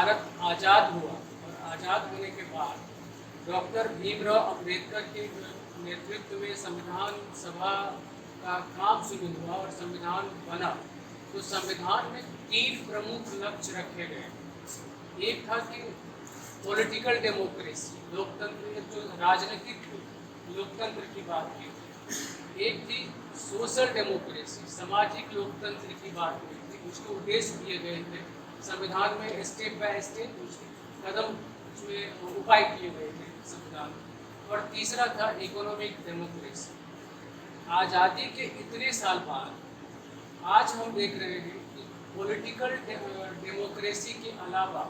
भारत आज़ाद हुआ और आज़ाद होने के बाद डॉक्टर भीमराव अम्बेडकर के नेतृत्व में संविधान सभा का काम शुरू हुआ और संविधान बना, तो संविधान में 3 प्रमुख लक्ष्य रखे गए। एक था कि पॉलिटिकल डेमोक्रेसी, लोकतंत्र, जो राजनीतिक लोकतंत्र की बात की। एक थी सोशल डेमोक्रेसी, सामाजिक लोकतंत्र की बात हुई थी, उसके उद्देश्य दिए गए थे संविधान में, स्टेप बाय स्टेप उसके कदम उसमें उपाय किए गए थे संविधान में। और तीसरा था इकोनॉमिक डेमोक्रेसी। आज़ादी के इतने साल बाद आज हम देख रहे हैं कि पॉलिटिकल डेमोक्रेसी के अलावा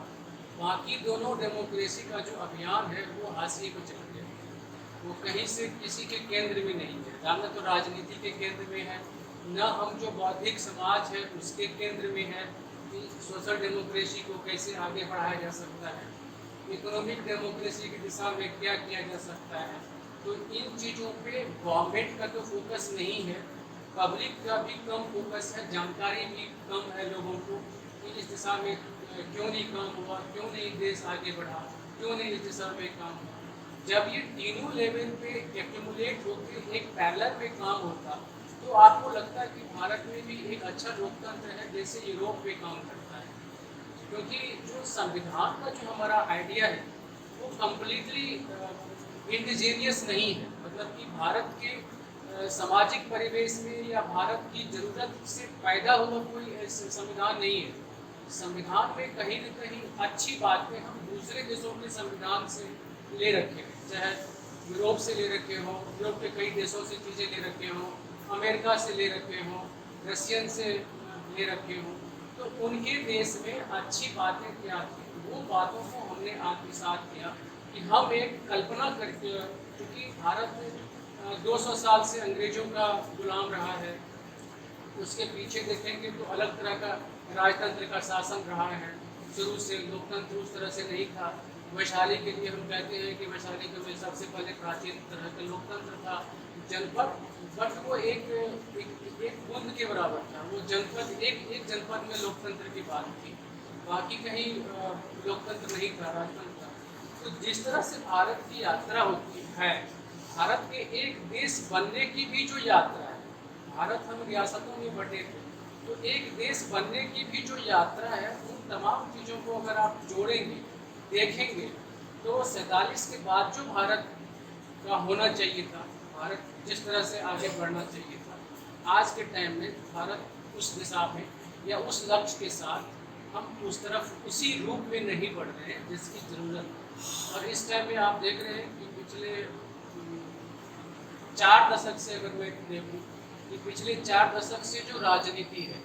बाकी दोनों डेमोक्रेसी का जो अभियान है वो हाशिए को चला गया। वो कहीं से किसी के केंद्र में नहीं है, न तो राजनीति के केंद्र में है, न हम जो बौद्धिक समाज है उसके केंद्र में है कि सोशल डेमोक्रेसी को कैसे आगे बढ़ाया जा सकता है, इकोनॉमिक डेमोक्रेसी की दिशा में क्या किया जा सकता है। तो इन चीज़ों पे गवर्नमेंट का तो फोकस नहीं है, पब्लिक का भी कम फोकस है, जानकारी भी कम है लोगों को कि इस दिशा में क्यों नहीं काम हुआ, क्यों नहीं देश आगे बढ़ा, क्यों नहीं इस दिशा में काम हुआ। जब ये तीनों लेवल पे एक्यूमुलेट होकर एक पैरेलल में काम होता तो आपको लगता है कि भारत में भी एक अच्छा लोकतंत्र है जैसे यूरोप में काम करता है। क्योंकि जो संविधान का जो हमारा आइडिया है वो कम्प्लीटली इंडिजीनियस नहीं है, मतलब कि भारत के सामाजिक परिवेश में या भारत की ज़रूरत से पैदा हुआ कोई संविधान नहीं है। संविधान में कहीं न कहीं अच्छी बातें हम दूसरे देशों के संविधान से ले रखे हैं, चाहे यूरोप से ले रखे हों, यूरोप के कई देशों से चीज़ें ले रखे हों, अमेरिका से ले रखे हों, रशियन से ले रखे हों, तो उनके देश में अच्छी बातें क्या थी, वो बातों को हमने आत्मसात किया कि हम एक कल्पना करके, क्योंकि भारत 200 साल से अंग्रेजों का गुलाम रहा है, उसके पीछे देखेंगे तो अलग तरह का राजतंत्र का शासन रहा है, शुरू से लोकतंत्र उस तरह से नहीं था। वैशाली के लिए हम कहते हैं कि वैशाली के में सबसे पहले प्राचीन तरह का लोकतंत्र था जनपद, बट वो एक बूंद के बराबर था, वो जनपद एक जनपद में लोकतंत्र की बात थी, बाकी कहीं लोकतंत्र नहीं था, राजतंत्र था। तो जिस तरह से भारत की यात्रा होती है, भारत के एक देश बनने की भी जो यात्रा है, भारत हम रियासतों में बटे थे, तो एक देश बनने की भी जो यात्रा है, उन तमाम चीज़ों को अगर आप जोड़ेंगे, देखेंगे, तो 47 के बाद जो भारत का होना चाहिए था, भारत जिस तरह से आगे बढ़ना चाहिए था, आज के टाइम में भारत उस दिशा में या उस लक्ष्य के साथ हम उस तरफ उसी रूप में नहीं बढ़ रहे हैं जिसकी ज़रूरत है। और इस टाइम में आप देख रहे हैं कि पिछले 4 दशक से अगर मैं देखूँ कि पिछले 4 दशक से जो राजनीति है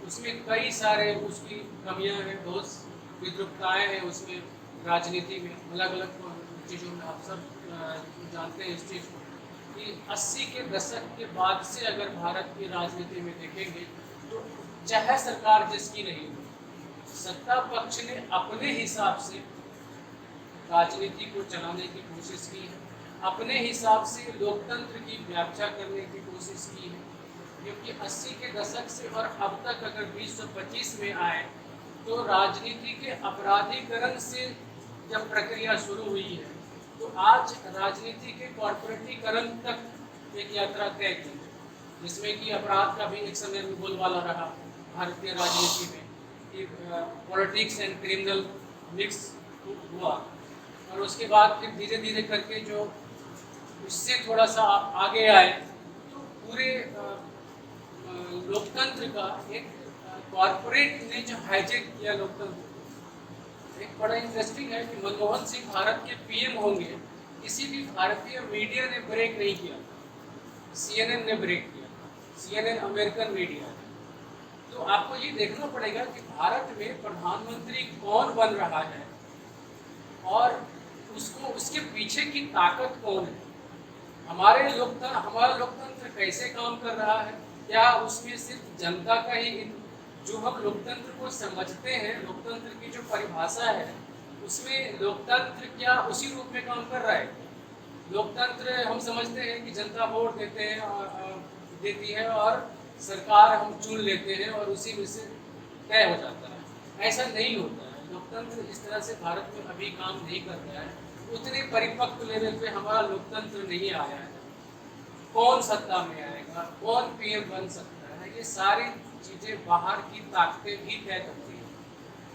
उसमें कई सारे उसकी कमियां हैं, बहुत विद्रूपताएँ हैं उसमें, राजनीति में अलग अलग चीज़ों में आप सब जानते हैं इस चीज़ को कि 80 के दशक के बाद से अगर भारत की राजनीति में देखेंगे तो चाहे सरकार जिसकी रही हो, सत्ता पक्ष ने अपने हिसाब से राजनीति को चलाने की कोशिश की है, अपने हिसाब से लोकतंत्र की व्याख्या करने की कोशिश की है। क्योंकि 80 के दशक से और अब तक अगर 2025 में आए तो राजनीति के अपराधीकरण से जब प्रक्रिया शुरू हुई है तो आज राजनीति के कॉर्पोरेटीकरण तक एक यात्रा तय की है, जिसमें कि अपराध का भी एक समय में बोलबाला रहा भारतीय राजनीति में कि पॉलिटिक्स एंड क्रिमिनल मिक्स हुआ, और उसके बाद फिर धीरे धीरे करके जो उससे थोड़ा सा आगे आए तो पूरे लोकतंत्र का एक कॉर्पोरेट ने जो हाईजेक किया लोकतंत्र। एक बड़ा इंटरेस्टिंग है कि मनमोहन सिंह भारत के पीएम होंगे, किसी भी भारतीय मीडिया ने ब्रेक नहीं किया, CNN ने ब्रेक किया, CNN अमेरिकन मीडिया है। तो आपको ये देखना पड़ेगा कि भारत में प्रधानमंत्री कौन बन रहा है और उसको उसके पीछे की ताकत कौन है, हमारा लोकतंत्र कैसे काम कर रहा है, क्या उसमें सिर्फ जनता का ही, जो हम लोकतंत्र को समझते हैं, लोकतंत्र की जो परिभाषा है उसमें लोकतंत्र क्या उसी रूप में काम कर रहा है। लोकतंत्र हम समझते हैं कि जनता वोट देती है और सरकार हम चुन लेते हैं और उसी में से तय हो जाता है, ऐसा नहीं होता है। लोकतंत्र इस तरह से भारत में अभी काम नहीं कर रहा है, उतने परिपक्व लेवल पे हमारा लोकतंत्र नहीं आया है। कौन सत्ता में आएगा, कौन पीएम बन सकता है, ये सारी चीज़ें बाहर की ताकतें भी तय करती हैं।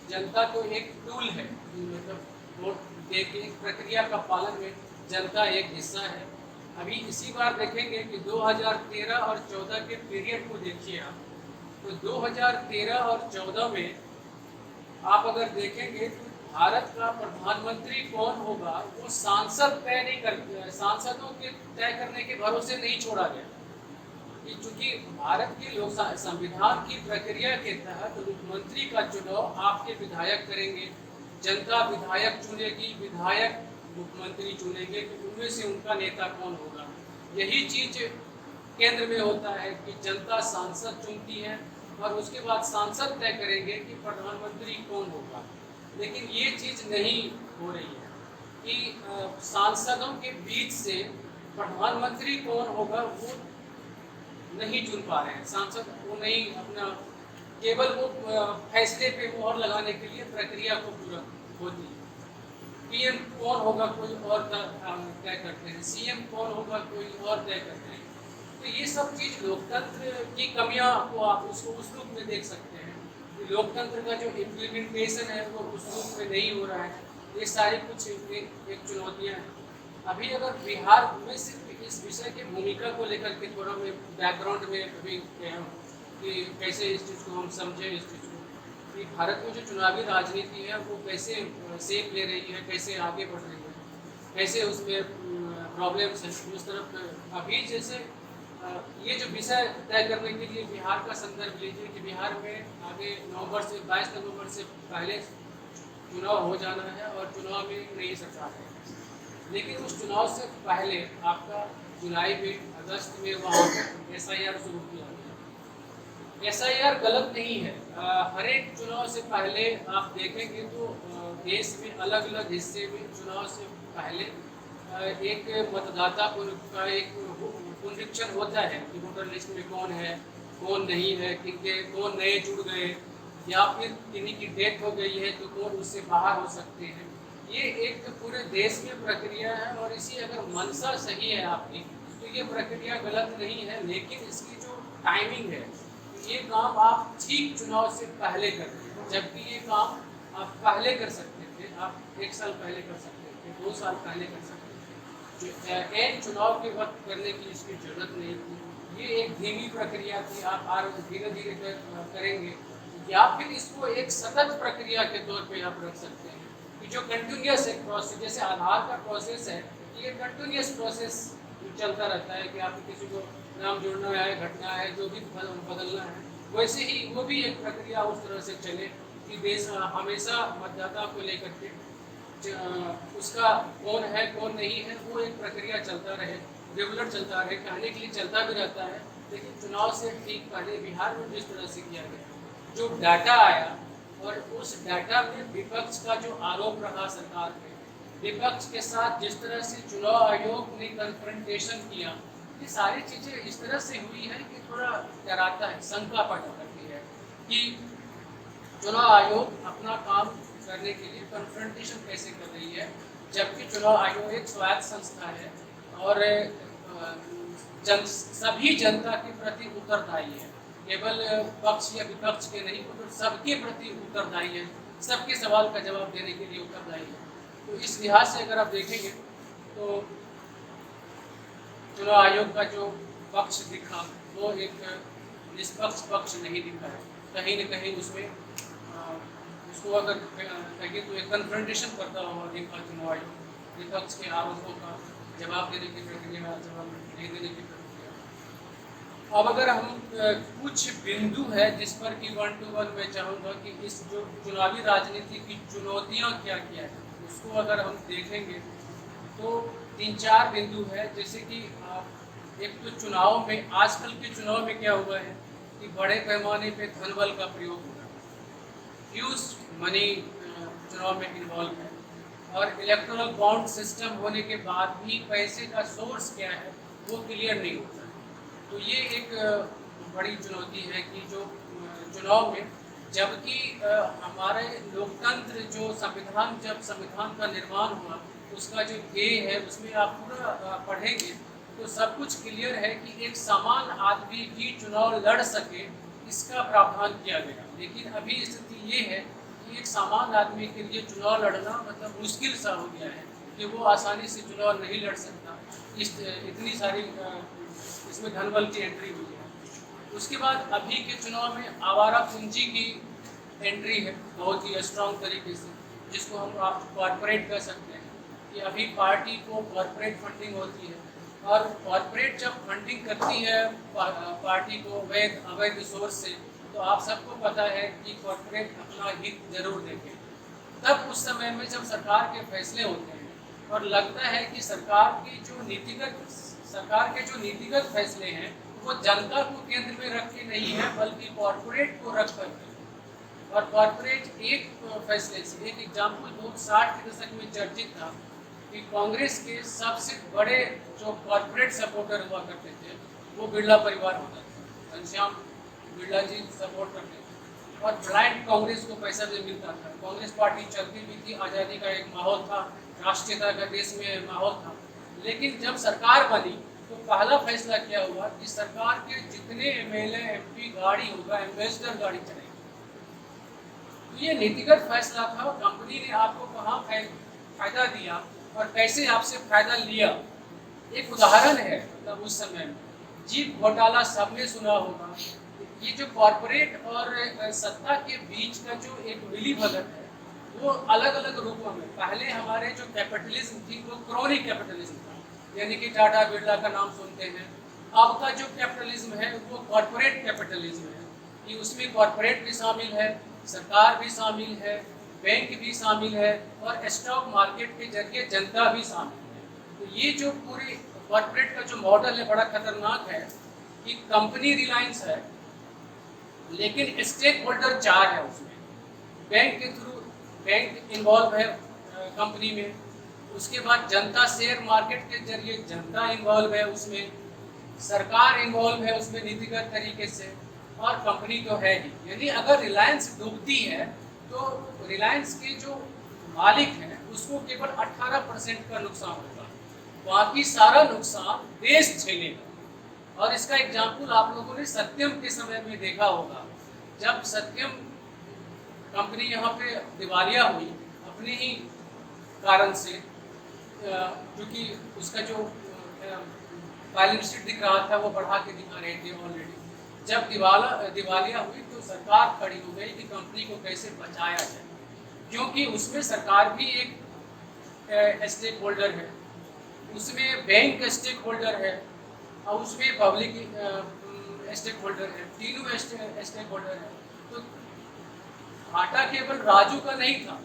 जनता तो एक टूल है, मतलब वोट दे के एक प्रक्रिया का पालन में जनता एक हिस्सा है। अभी इसी बार देखेंगे कि 2013 और 14 के पीरियड को देखिए आप, तो 2013 और 14 में आप अगर देखेंगे तो भारत का प्रधानमंत्री कौन होगा वो सांसद तय नहीं कर, सांसदों के तय करने के भरोसे नहीं छोड़ा गया। कि चूंकि भारत की लोक संविधान की प्रक्रिया के तहत मुख्यमंत्री का चुनाव आपके विधायक करेंगे, जनता विधायक चुनेगी, विधायक मुख्यमंत्री चुनेंगे, तो उनमें से उनका नेता कौन होगा। यही चीज केंद्र में होता है कि जनता सांसद चुनती है और उसके बाद सांसद तय करेंगे कि प्रधानमंत्री कौन होगा। लेकिन ये चीज़ नहीं हो रही है कि सांसदों के बीच से प्रधानमंत्री कौन होगा वो नहीं चुन पा रहे हैं। सांसद वो नहीं अपना, केवल वो फैसले पे मोहर लगाने के लिए प्रक्रिया को पूरा होती है। पीएम कौन होगा कोई और तय करते हैं, सीएम कौन होगा कोई और तय करते हैं। तो ये सब चीज़ लोकतंत्र की कमियां को आप उसको उस रूप में देख सकते हैं कि लोकतंत्र का जो इम्प्लीमेंटेशन है वो उस रूप में नहीं हो रहा है। ये सारी कुछ एक चुनौतियाँ हैं। अभी अगर बिहार में सिर्फ इस विषय की भूमिका को लेकर के थोड़ा मैं बैकग्राउंड में अभी कि कैसे इस चीज़ को हम समझें, इस चीज़ को कि भारत में जो चुनावी राजनीति है वो कैसे शेप ले रही है, कैसे आगे बढ़ रही है, कैसे उसमें प्रॉब्लम्स हैं उस तरफ। अभी जैसे ये जो विषय तय करने के लिए बिहार का संदर्भ लीजिए कि बिहार में आगे 22 नवंबर से पहले चुनाव हो जाना है और चुनाव में नई सरकार है। लेकिन उस चुनाव से पहले आपका जुलाई में, अगस्त में वहाँ पर SIR शुरू किया गया। SIR गलत नहीं है। हर एक चुनाव से पहले आप देखेंगे तो देश में अलग अलग हिस्से में चुनाव से पहले एक मतदाता का एक पुनरीक्षण होता है कि वोटर लिस्ट में कौन है, कौन नहीं है, किनके कौन नए जुड़ गए या फिर किन्हीं की डेथ हो गई है तो कौन उससे बाहर हो सकते हैं। ये एक पूरे देश में प्रक्रिया है और इसी अगर मंशा सही है आपकी तो ये प्रक्रिया गलत नहीं है। लेकिन इसकी जो टाइमिंग है, ये काम आप ठीक चुनाव से पहले कर रहे हैं, जबकि ये काम आप पहले कर सकते थे। आप 1 साल पहले कर सकते थे, 2 साल पहले कर सकते थे। एन चुनाव के वक्त करने की इसकी जरूरत नहीं थी। ये एक धीमी प्रक्रिया थी, आप धीरे धीरे करेंगे या फिर इसको एक सतत प्रक्रिया के तौर पे आप रख सकते हैं कि जो कंटिन्यूस एक प्रोसेस, जैसे आधार का प्रोसेस है, ये कंटिन्यूस प्रोसेस चलता रहता है कि आप किसी को नाम जोड़ना है, घटना है, जो भी बदलना है, वैसे ही वो भी एक प्रक्रिया उस तरह से चले कि देश हमेशा मतदाता को लेकर के उसका कौन है कौन नहीं है वो एक प्रक्रिया चलता रहे, रेगुलर चलता रहे, कहने के लिए चलता भी रहता है। लेकिन चुनाव से ठीक पहले बिहार में जिस तरह से किया गया, जो डाटा आया और उस डाटा में विपक्ष का जो आरोप रहा सरकार पे, विपक्ष के साथ जिस तरह से चुनाव आयोग ने कन्फ्रंटेशन किया, ये सारी चीज़ें इस तरह से हुई है कि थोड़ा डराता है, शंका पैदा करती है कि चुनाव आयोग अपना काम करने के लिए कन्फ्रंटेशन कैसे कर रही है, जबकि चुनाव आयोग एक स्वायत्त संस्था है और सभी जनता के प्रति उत्तरदायी है। केवल पक्ष या विपक्ष के नहीं, तो सबके प्रति उत्तरदायी है, सबके सवाल का जवाब देने के लिए उत्तरदायी है। तो इस लिहाज से अगर आप देखेंगे तो चुनाव आयोग का जो पक्ष दिखा वो एक निष्पक्ष पक्ष नहीं दिखा है। कहीं न कहीं उसमें उसको अगर कहिए तो एक कन्फ्रंटेशन करता हुआ देखा चुनाव आयोग, विपक्ष के आरोपों का जवाब देने की प्रक्रिया, जवाब नहीं देने की प्रक्रिया। अब अगर हम कुछ बिंदु है जिस पर कि 1 to 1 मैं चाहूँगा कि इस जो चुनावी राजनीति की चुनौतियाँ क्या क्या है उसको अगर हम देखेंगे तो 3-4 बिंदु है। जैसे कि एक तो चुनाव में, आजकल के चुनाव में क्या हुआ है कि बड़े पैमाने पे धन बल का प्रयोग हो रहा है, ह्यूज मनी चुनाव में इन्वॉल्व है और इलेक्टोरल बॉन्ड सिस्टम होने के बाद भी पैसे का सोर्स क्या है वो क्लियर नहीं होता है। तो ये एक बड़ी चुनौती है कि जो चुनाव में जबकि हमारे लोकतंत्र जो संविधान, जब संविधान का निर्माण हुआ, उसका जो ध्येय है उसमें आप पूरा पढ़ेंगे तो सब कुछ क्लियर है कि एक समान आदमी भी चुनाव लड़ सके, इसका प्रावधान किया गया। लेकिन अभी स्थिति ये है कि एक समान आदमी के लिए चुनाव लड़ना मतलब मुश्किल सा हो गया है कि वो आसानी से चुनाव नहीं लड़ सकता। इतनी सारी इसमें धनबल की एंट्री हुई है। उसके बाद अभी के चुनाव में आवारा पूंजी की एंट्री है बहुत ही स्ट्रॉन्ग तरीके से, जिसको हम आप कॉरपोरेट कह सकते हैं कि अभी पार्टी को कॉरपोरेट फंडिंग होती है, और कॉरपोरेट जब फंडिंग करती है पार्टी को अवैध सोर्स से, तो आप सबको पता है कि कॉरपोरेट अपना हित जरूर देखे। तब उस समय में जब सरकार के फैसले होते हैं और लगता है कि सरकार के जो नीतिगत फैसले हैं वो जनता को केंद्र में रख के नहीं है बल्कि कॉरपोरेट को रख करके, और कॉरपोरेट एक फैसले से, एक एग्जाम्पल 60 के दशक में चर्चित था कि कांग्रेस के सबसे बड़े जो कॉरपोरेट सपोर्टर हुआ करते थे वो बिरला परिवार होता था, घनश्याम बिरला जी सपोर्ट करते थे, और ब्लाइंड कांग्रेस को पैसा भी मिलता था। कांग्रेस पार्टी चलती भी थी, आज़ादी का एक माहौल था, राष्ट्रीयता का देश में माहौल था। लेकिन जब सरकार बनी तो पहला फैसला क्या हुआ कि सरकार के जितने एमएलए एमपी गाड़ी होगा, एम्बेसडर गाड़ी चलेगी। तो ये नीतिगत फैसला था। कंपनी ने आपको कहाँ फायदा दिया और कैसे आपसे फायदा लिया, एक उदाहरण है। मतलब उस समय में जीप घोटाला सबने सुना होगा। ये जो कॉरपोरेट और सत्ता के बीच का जो एक मिली भगत है वो अलग अलग रूपों में, पहले हमारे जो कैपिटलिज्म थी वो क्रोनी कैपिटलिज्म था, यानी कि टाटा बिरला का नाम सुनते हैं। अब का जो कैपिटलिज्म है वो कॉरपोरेट कैपिटलिज्म है कि उसमें कॉरपोरेट भी शामिल है, सरकार भी शामिल है, बैंक भी शामिल है, और स्टॉक मार्केट के जरिए जनता भी शामिल है। तो ये जो पूरे कॉरपोरेट का जो मॉडल है बड़ा खतरनाक है कि कंपनी रिलायंस है लेकिन स्टेक होल्डर 4 है उसमें, बैंक के थ्रू बैंक इन्वॉल्व है कंपनी में, उसके बाद जनता शेयर मार्केट के जरिए जनता इन्वॉल्व है उसमें, सरकार इन्वॉल्व है उसमें नीतिगत तरीके से, और कंपनी तो है ही। यानी अगर रिलायंस डूबती है तो रिलायंस के जो मालिक हैं उसको केवल 18% का नुकसान होगा, बाकी सारा नुकसान देश झेलेगा। और इसका एग्जाम्पल आप लोगों ने सत्यम के समय में देखा होगा, जब सत्यम कंपनी यहाँ पे दिवालिया हुई अपने ही कारण से, क्योंकि उसका जो बैलेंस शीट दिख रहा था वो बढ़ा के दिखा रहे थे ऑलरेडी। जब दिवालिया हुई तो सरकार खड़ी हो गई कि कंपनी को कैसे बचाया जाए, क्योंकि उसमें सरकार भी एक स्टेक होल्डर है, उसमें बैंक स्टेक होल्डर है, और उसमें पब्लिक स्टेक होल्डर है, तीनों स्टेक होल्डर है। तो घाटा केवल राजू का नहीं था,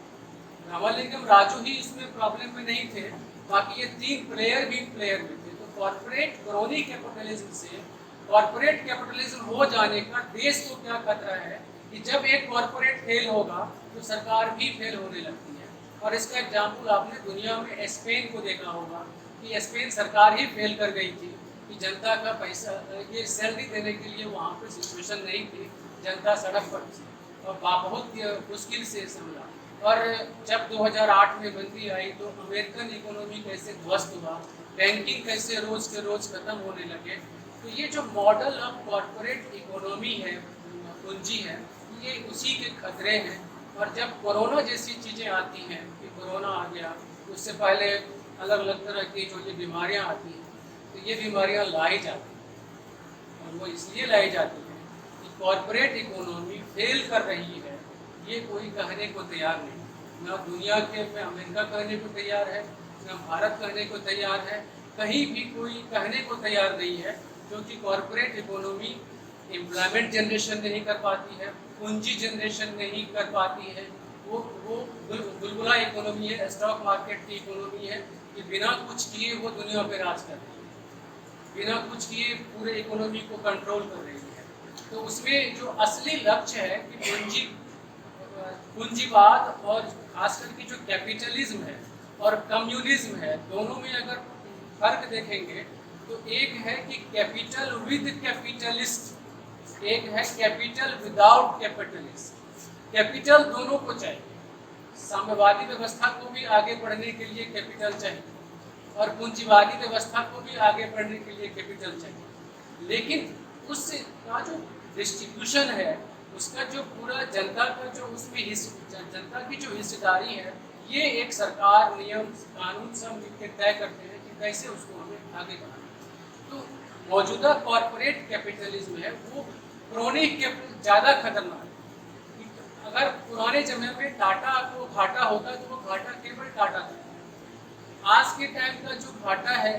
रामालिंगम राजू ही इसमें प्रॉब्लम में नहीं थे, बाकी ये 3 प्लेयर भी प्लेयर में थे। तो कॉर्पोरेट क्रोनी कैपिटलिज्म से कॉर्पोरेट कैपिटलिज्म हो जाने का देश को क्या खतरा है कि जब एक कॉर्पोरेट फेल होगा तो सरकार भी फेल होने लगती है। और इसका एग्जाम्पल आपने दुनिया में स्पेन को देखा होगा कि स्पेन सरकार ही फेल कर गई थी कि जनता का पैसा, ये सैलरी देने के लिए वहाँ पर सिचुएशन नहीं थी, जनता सड़क पर थी और बहुत मुश्किल से संभला। और जब 2008 में मंदी आई तो अमेरिकन इकोनॉमी कैसे ध्वस्त हुआ, बैंकिंग कैसे रोज के रोज खत्म होने लगे। तो ये जो मॉडल ऑफ कॉरपोरेट इकोनॉमी है, पूंजी है, ये उसी के खतरे हैं। और जब कोरोना जैसी चीज़ें आती हैं कि कोरोना आ गया, उससे पहले अलग अलग तरह की जो ये बीमारियाँ आती हैं, तो ये बीमारियाँ लाई जाती हैं, और वो इसलिए लाई जाती हैं कि कॉरपोरेट इकोनॉमी फेल कर रही है। ये कोई कहने को तैयार नहीं, ना दुनिया के में अमेरिका कहने को तैयार है, ना भारत कहने को तैयार है, कहीं भी कोई कहने को तैयार नहीं है, क्योंकि कॉरपोरेट इकोनॉमी एम्प्लॉयमेंट जनरेशन नहीं कर पाती है, पूंजी जनरेशन नहीं कर पाती है। वो बुलबुला इकोनॉमी है, स्टॉक मार्केट की इकोनॉमी है कि बिना कुछ किए वो दुनिया पे राज कर रही है, बिना कुछ किए पूरे इकोनॉमी को कंट्रोल कर रही है। तो उसमें जो असली लक्ष्य है कि पूंजीवाद और खासकर की जो कैपिटलिज्म है और कम्युनिज्म है, दोनों में अगर फर्क देखेंगे तो एक है कि कैपिटल विद कैपिटलिस्ट, एक है कैपिटल विदाउट कैपिटलिस्ट। कैपिटल दोनों को चाहिए, साम्यवादी व्यवस्था को भी आगे बढ़ने के लिए कैपिटल चाहिए और पूंजीवादी व्यवस्था को भी आगे बढ़ने के लिए कैपिटल चाहिए। लेकिन उसका जो डिस्ट्रीब्यूशन है, उसका जो पूरा जनता का जो उसमें जनता की जो हिस्सेदारी है, ये एक सरकार, नियम, कानून सब मिलकर तय करते हैं कि कैसे उसको हमें आगे बढ़ाना। तो मौजूदा कॉरपोरेट कैपिटलिज्म है वो क्रोनिक ज़्यादा खतरनाक है। अगर पुराने समय में टाटा को घाटा होता तो वो घाटा केवल टाटा था। आज के टाइम का जो घाटा है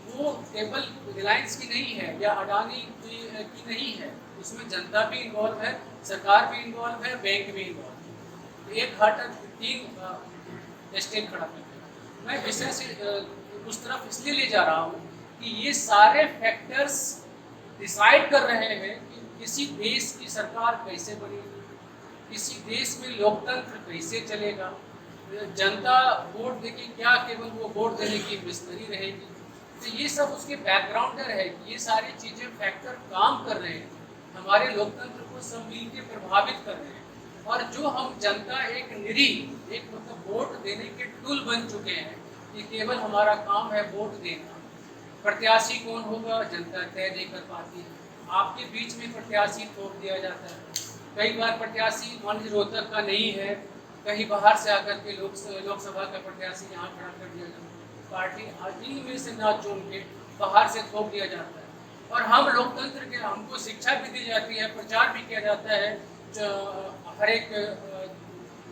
वो केवल रिलायंस की नहीं है या अडानी की नहीं है, उसमें जनता भी इन्वॉल्व है, सरकार भी इन्वॉल्व है, बैंक भी इन्वॉल्व है। तो एक घाटा 3 स्टेट खड़ा करते हैं। मैं विषय से उस तरफ इसलिए ले जा रहा हूँ कि ये सारे फैक्टर्स डिसाइड कर रहे हैं कि किसी देश की सरकार कैसे बनेगी, किसी देश में लोकतंत्र कैसे चलेगा, जनता वोट देगी क्या, केवल वो वोट देने की मिस्त्री रहेगी। तो ये सब उसके बैकग्राउंडर है कि ये सारी चीज़ें फैक्टर काम कर रहे हैं, हमारे लोकतंत्र को सब मिल के प्रभावित कर रहे हैं। और जो हम जनता एक निरीह, एक मतलब वोट देने के टूल बन चुके हैं कि केवल हमारा काम है वोट देना। प्रत्याशी कौन होगा जनता तय नहीं कर पाती है, आपके बीच में प्रत्याशी थोप दिया जाता है। कई बार प्रत्याशी मान लीजिए रोहतक का नहीं है, कहीं बाहर से आकर के लोकसभा का प्रत्याशी यहाँ खड़ा कर दिया जाता है, पार्टी इनमें से ना चुन के बाहर से थोप दिया जाता है। और हम लोकतंत्र के, हमको शिक्षा भी दी जाती है, प्रचार भी किया जाता है हर एक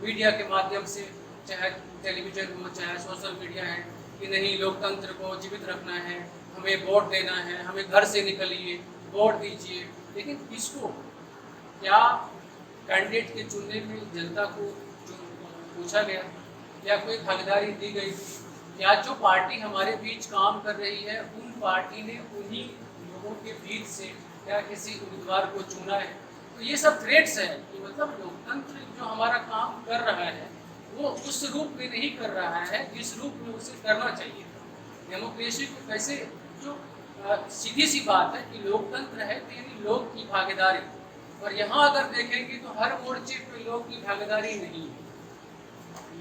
मीडिया के माध्यम से, चाहे टेलीविजन हो चाहे सोशल मीडिया है, कि नहीं लोकतंत्र को जीवित रखना है, हमें वोट देना है, हमें घर से निकलिए वोट दीजिए। लेकिन किसको, क्या कैंडिडेट के चुनने में जनता को पूछा गया, क्या कोई भागीदारी दी गई, क्या जो पार्टी हमारे बीच काम कर रही है उन पार्टी ने उन्हीं लोगों के बीच से क्या किसी उम्मीदवार को चुना है। तो ये सब थ्रेट्स है कि मतलब लोकतंत्र जो हमारा काम कर रहा है वो उस रूप में नहीं कर रहा है जिस रूप में उसे करना चाहिए। डेमोक्रेसी को कैसे, जो सीधी सी बात है कि लोकतंत्र है तो यानी लोग की भागीदारी, और यहाँ अगर देखेंगे तो हर मोर्चे पे लोग की भागीदारी नहीं है,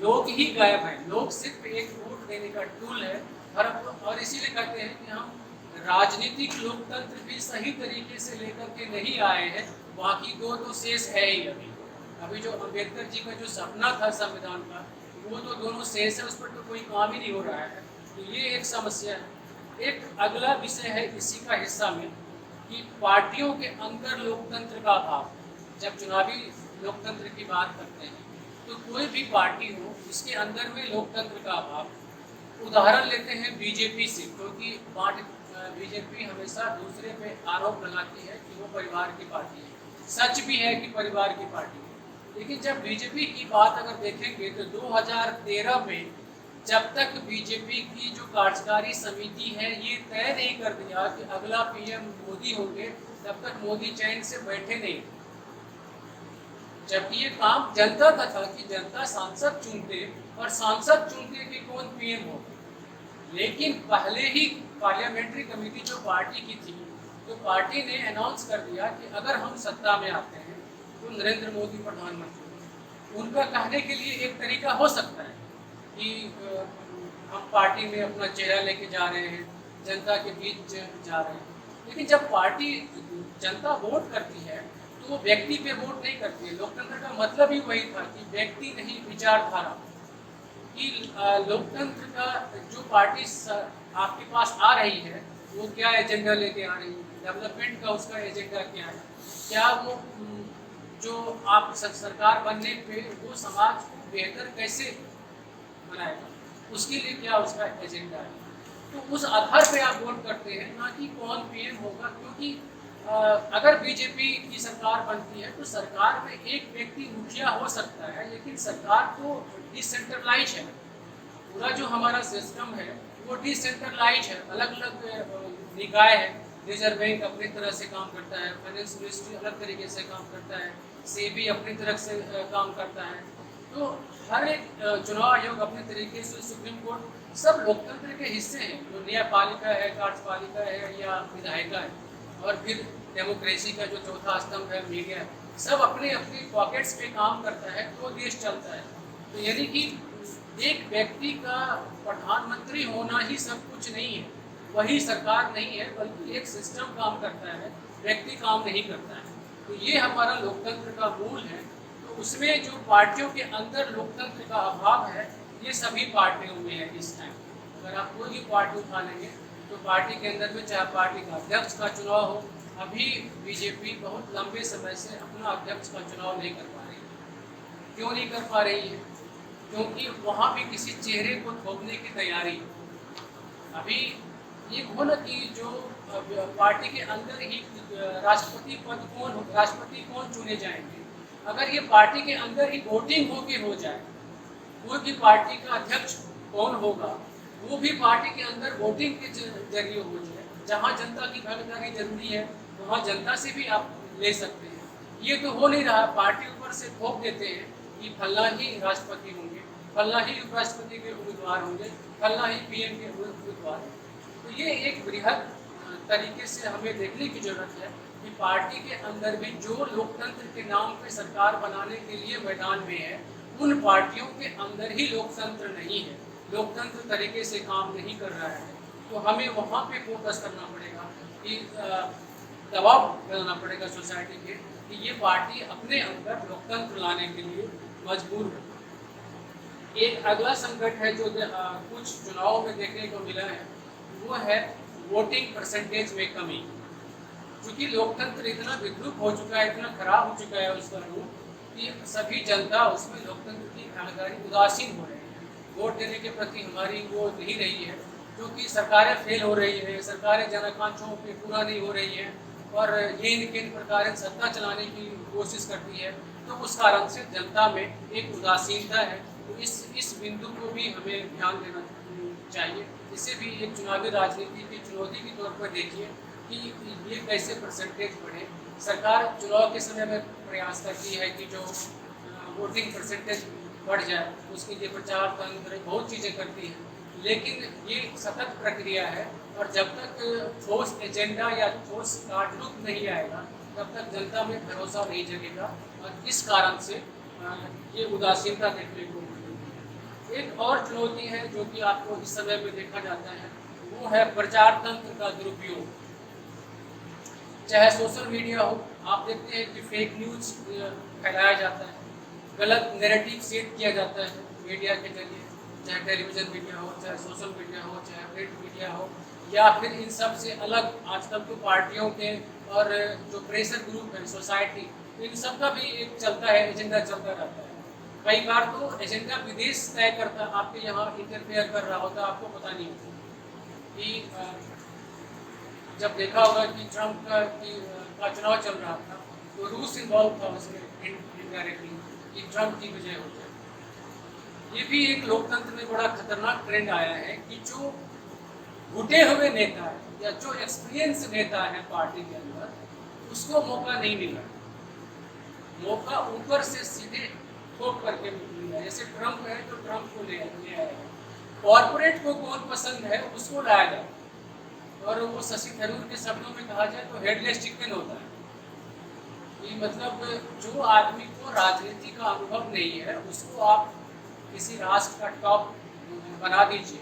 लोग ही गायब हैं, लोग सिर्फ एक वोट देने का टूल है। और इसीलिए कहते हैं कि हम राजनीतिक लोकतंत्र भी सही तरीके से लेकर के नहीं आए हैं, बाकी दो तो शेष है ही। अभी जो अम्बेडकर जी का जो सपना था संविधान का, वो तो दोनों शेष है, उस पर तो कोई काम ही नहीं हो रहा है। तो ये एक समस्या है। एक अगला विषय है इसी का हिस्सा में कि पार्टियों के अंदर लोकतंत्र का अभाव। जब चुनावी लोकतंत्र की बात करते हैं तो कोई भी पार्टी हो इसके अंदर में लोकतंत्र का अभाव। उदाहरण लेते हैं बीजेपी से, क्योंकि बीजेपी हमेशा दूसरे पे आरोप लगाती है कि वो परिवार की पार्टी है। सच भी है कि परिवार की पार्टी है, लेकिन जब बीजेपी की बात अगर देखेंगे तो 2013 में जब तक बीजेपी की जो कार्यकारी समिति है ये तय नहीं कर दिया कि अगला पीएम मोदी होंगे, तब तक मोदी चैन से बैठे नहीं। जबकि ये काम जनता का था कि जनता सांसद चुनते और सांसद चुनते कि कौन पीएम हो। लेकिन पहले ही पार्लियामेंट्री कमेटी जो पार्टी की थी, तो पार्टी ने अनाउंस कर दिया कि अगर हम सत्ता में आते हैं तो नरेंद्र मोदी प्रधानमंत्री। उनका कहने के लिए एक तरीका हो सकता है कि हम पार्टी में अपना चेहरा लेके जा रहे हैं, जनता के बीच जा रहे हैं। लेकिन जब पार्टी, जनता वोट करती है तो वो व्यक्ति पे वोट नहीं करती है। लोकतंत्र का मतलब ही वही था कि व्यक्ति नहीं विचारधारा, कि लोकतंत्र का जो पार्टी आपके पास आ रही है वो क्या एजेंडा लेके आ रही है, डेवलपमेंट का उसका एजेंडा क्या है, क्या वो जो आप सरकार बनने पे वो समाज को बेहतर कैसे बनाएगा, उसके लिए क्या उसका एजेंडा है। तो उस आधार पे आप वोट करते हैं, ना कि कौन पीएम होगा। क्योंकि अगर बीजेपी की सरकार बनती है तो सरकार में एक व्यक्ति मुखिया हो सकता है, लेकिन सरकार तो डिसेंट्रलाइज है। पूरा जो हमारा सिस्टम है वो डिसेंट्रलाइज है, अलग अलग निकाय है। रिजर्व बैंक अपनी तरह से काम करता है, फाइनेंस मिनिस्ट्री अलग तरीके से काम करता है, सेबी अपनी तरह से काम करता है। तो हर एक चुनाव आयोग अपने तरीके से, सुप्रीम कोर्ट, सब लोकतंत्र के हिस्से हैं। जो न्यायपालिका है, कार्यपालिका है या विधायिका है, और फिर डेमोक्रेसी का जो चौथा स्तंभ है मीडिया है। सब अपने अपनी पॉकेट्स पे काम करता है तो देश चलता है। तो यानी कि एक व्यक्ति का प्रधानमंत्री होना ही सब कुछ नहीं है, वही सरकार नहीं है, बल्कि एक सिस्टम काम करता है, व्यक्ति काम नहीं करता है। तो ये हमारा लोकतंत्र का मूल है। तो उसमें जो पार्टियों के अंदर लोकतंत्र का अभाव है, ये सभी पार्टियों में है इस टाइम। अगर आप कोई भी पार्टी उठा लेंगे तो पार्टी के अंदर में चाहे पार्टी का अध्यक्ष का चुनाव हो, अभी बीजेपी बहुत लंबे समय से अपना अध्यक्ष का चुनाव नहीं कर पा रही है। क्यों नहीं कर पा रही है? क्योंकि वहाँ भी किसी चेहरे को थोपने की तैयारी है। अभी ये हो ना कि जो पार्टी के अंदर ही राष्ट्रपति कौन चुने जाएंगे, अगर ये पार्टी के अंदर ही वोटिंग हो जाए, कोई भी पार्टी का अध्यक्ष कौन होगा वो भी पार्टी के अंदर वोटिंग के जरिए हो जाए। जहाँ जनता की भागीदारी जरूरी है वहाँ जनता से भी आप ले सकते हैं। ये तो हो नहीं रहा, पार्टी ऊपर से थोप देते हैं कि फल्ला ही राष्ट्रपति होंगे, फल्ला ही उपराष्ट्रपति के उम्मीदवार होंगे, फल्ला ही पीएम के उम्मीदवार होंगे। तो ये एक बृहद तरीके से हमें देखने की जरूरत है कि पार्टी के अंदर भी जो लोकतंत्र के नाम पे सरकार बनाने के लिए मैदान में है, उन पार्टियों के अंदर ही लोकतंत्र नहीं है, लोकतंत्र तरीके से काम नहीं कर रहा है। तो हमें वहाँ पे फोकस करना पड़ेगा कि दबाव डालना पड़ेगा सोसाइटी के कि ये पार्टी अपने अंदर लोकतंत्र लाने के लिए मजबूर है। एक अगला संकट है जो कुछ चुनावों में देखने को मिला है, वो है वोटिंग परसेंटेज में कमी। क्योंकि लोकतंत्र इतना विद्रूप हो चुका है, इतना खराब हो चुका है उसका रूप, कि सभी जनता उसमें लोकतंत्र की भागीदारी उदासीन हो रही है। वोट देने के प्रति हमारी वो नहीं रही है, क्योंकि सरकारें फेल हो रही है, सरकारें जनआकांक्षाओं पे पूरा नहीं हो रही है और ये किन प्रकार सत्ता चलाने की कोशिश करती है। तो उस कारण से जनता में एक उदासीनता है। तो इस बिंदु को भी हमें ध्यान देना चाहिए। इसे भी एक चुनावी राजनीति की चुनौती के तौर पर देखिए कि ये कैसे परसेंटेज बढ़े। सरकार चुनाव के समय में प्रयास करती है कि जो वोटिंग परसेंटेज बढ़ जाए, उसके लिए प्रचार तंत्र बहुत चीज़ें करती हैं, लेकिन ये सतत प्रक्रिया है और जब तक ठोस एजेंडा या ठोस आउटलुक नहीं आएगा तब तक जनता में भरोसा नहीं जगेगा और इस कारण से ये उदासीनता देखने को मिलेगी। एक और चुनौती है जो कि आपको इस समय में देखा जाता है, वो है प्रचार तंत्र का दुरुपयोग। चाहे सोशल मीडिया हो, आप देखते हैं कि फेक न्यूज़ फैलाया जाता है, गलत नैरेटिव सेट किया जाता है मीडिया के जरिए, चाहे टेलीविज़न मीडिया हो, चाहे सोशल मीडिया हो, चाहे प्रिंट मीडिया हो, या फिर इन सब से अलग आजकल तो पार्टियों के और जो प्रेशर ग्रुप है सोसाइटी, इन सब का भी एक चलता है, एजेंडा चलता रहता है। कई बार तो एजेंडा विदेश तय करता, आपके यहाँ इंटरफेयर कर रहा होता, आपको पता नहीं होता। कि जब देखा होगा कि ट्रम्प का चुनाव चल रहा था तो रूस इन्वॉल्व था उसमें इनडायरेक्टली कि ट्रम्प की विजय हो जाए। ये भी एक लोकतंत्र में बड़ा खतरनाक ट्रेंड आया है कि जो घुटे हुए नेता है या जो एक्सपीरियंस नेता है पार्टी के अंदर, उसको मौका नहीं मिला, मौका ऊपर से सीधे ठोक करके मिला। जैसे ट्रम्प है तो ट्रम्प को ले आया, कॉर्पोरेट को कौन पसंद है उसको लाया जाए, और वो शशि थरूर के शब्दों में कहा जाए तो हेडलेस चिकन होता है। कि मतलब जो आदमी को राजनीति का अनुभव नहीं है उसको आप किसी राष्ट्र का टॉप बना दीजिए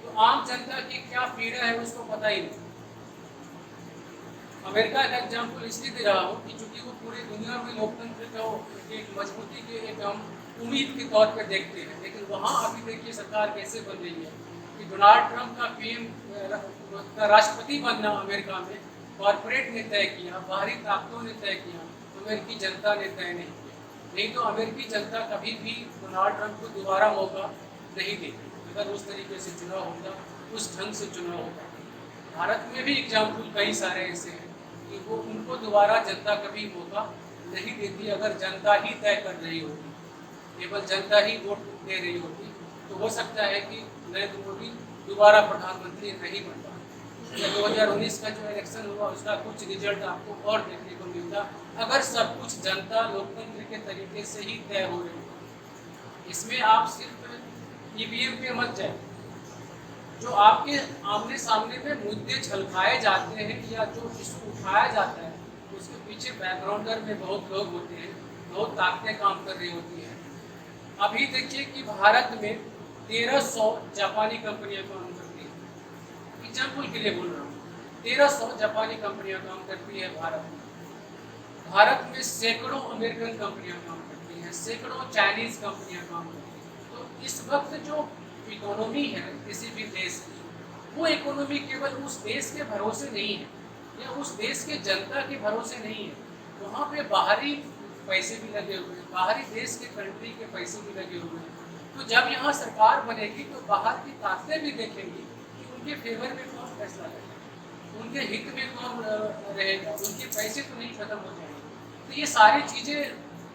तो आम जनता की क्या पीड़ा है उसको पता ही नहीं। अमेरिका का एग्जाम्पल इसलिए दे रहा हूँ कि चूँकि वो पूरी दुनिया में लोकतंत्र को एक मजबूती के एक हम उम्मीद के तौर पर देखते हैं, लेकिन वहाँ अभी देखिए सरकार कैसे बन रही है कि डोनाल्ड ट्रंप का पीएम राष्ट्रपति बनना अमेरिका में कॉरपोरेट ने तय किया, बाहरी ताकतों ने तय किया, अमेरिकी जनता ने तय नहीं किया। नहीं तो अमेरिकी जनता कभी भी डोनाल्ड ट्रंप को दोबारा मौका नहीं देती अगर उस तरीके से चुनाव होता, उस ढंग से चुनाव होता। भारत में भी एग्जाम्पल कई सारे ऐसे हैं कि वो उनको दोबारा जनता कभी मौका नहीं देती अगर जनता ही तय कर रही होती, केवल जनता ही वोट दे रही होती। तो हो सकता है कि नरेंद्र मोदी दोबारा प्रधानमंत्री नहीं बन पाए। 2019 का जो इलेक्शन हुआ उसका कुछ रिजल्ट आपको और देखने को मिलता अगर सब कुछ जनता लोकतंत्र के तरीके से ही तय हो रही है। इसमें आप सिर्फ ईवीएम पे मत जाए, जो आपके आमने सामने में मुद्दे झलकाए जाते हैं या जो इशू उठाया जाता है उसके पीछे बैकग्राउंडर में बहुत लोग होते हैं, बहुत ताकतें काम कर रही होती हैं। अभी देखिए कि भारत में 1300 जापानी कंपनियां काम करती हैं। एग्जाम्पल के लिए बोल रहा हूँ, 1300 जापानी कंपनियां काम करती है भारत में। भारत में सैकड़ों अमेरिकन कंपनियां काम करती हैं, सैकड़ों चाइनीज कंपनियां काम करती हैं। तो इस वक्त जो इकोनॉमी है किसी भी देश की, वो इकोनॉमी केवल उस देश के भरोसे नहीं है या उस देश के जनता के भरोसे नहीं है। वहाँ पे बाहरी पैसे भी लगे हुए हैं, बाहरी देश के कंट्री के पैसे भी लगे हुए हैं। तो जब यहाँ सरकार बनेगी तो बाहर की ताकतें भी देखेंगी कि उनके फेवर में कौन फैसला करेगा, उनके हित में कौन रहेगा, उनके पैसे तो नहीं खत्म हो जाएंगे। तो ये सारी चीज़ें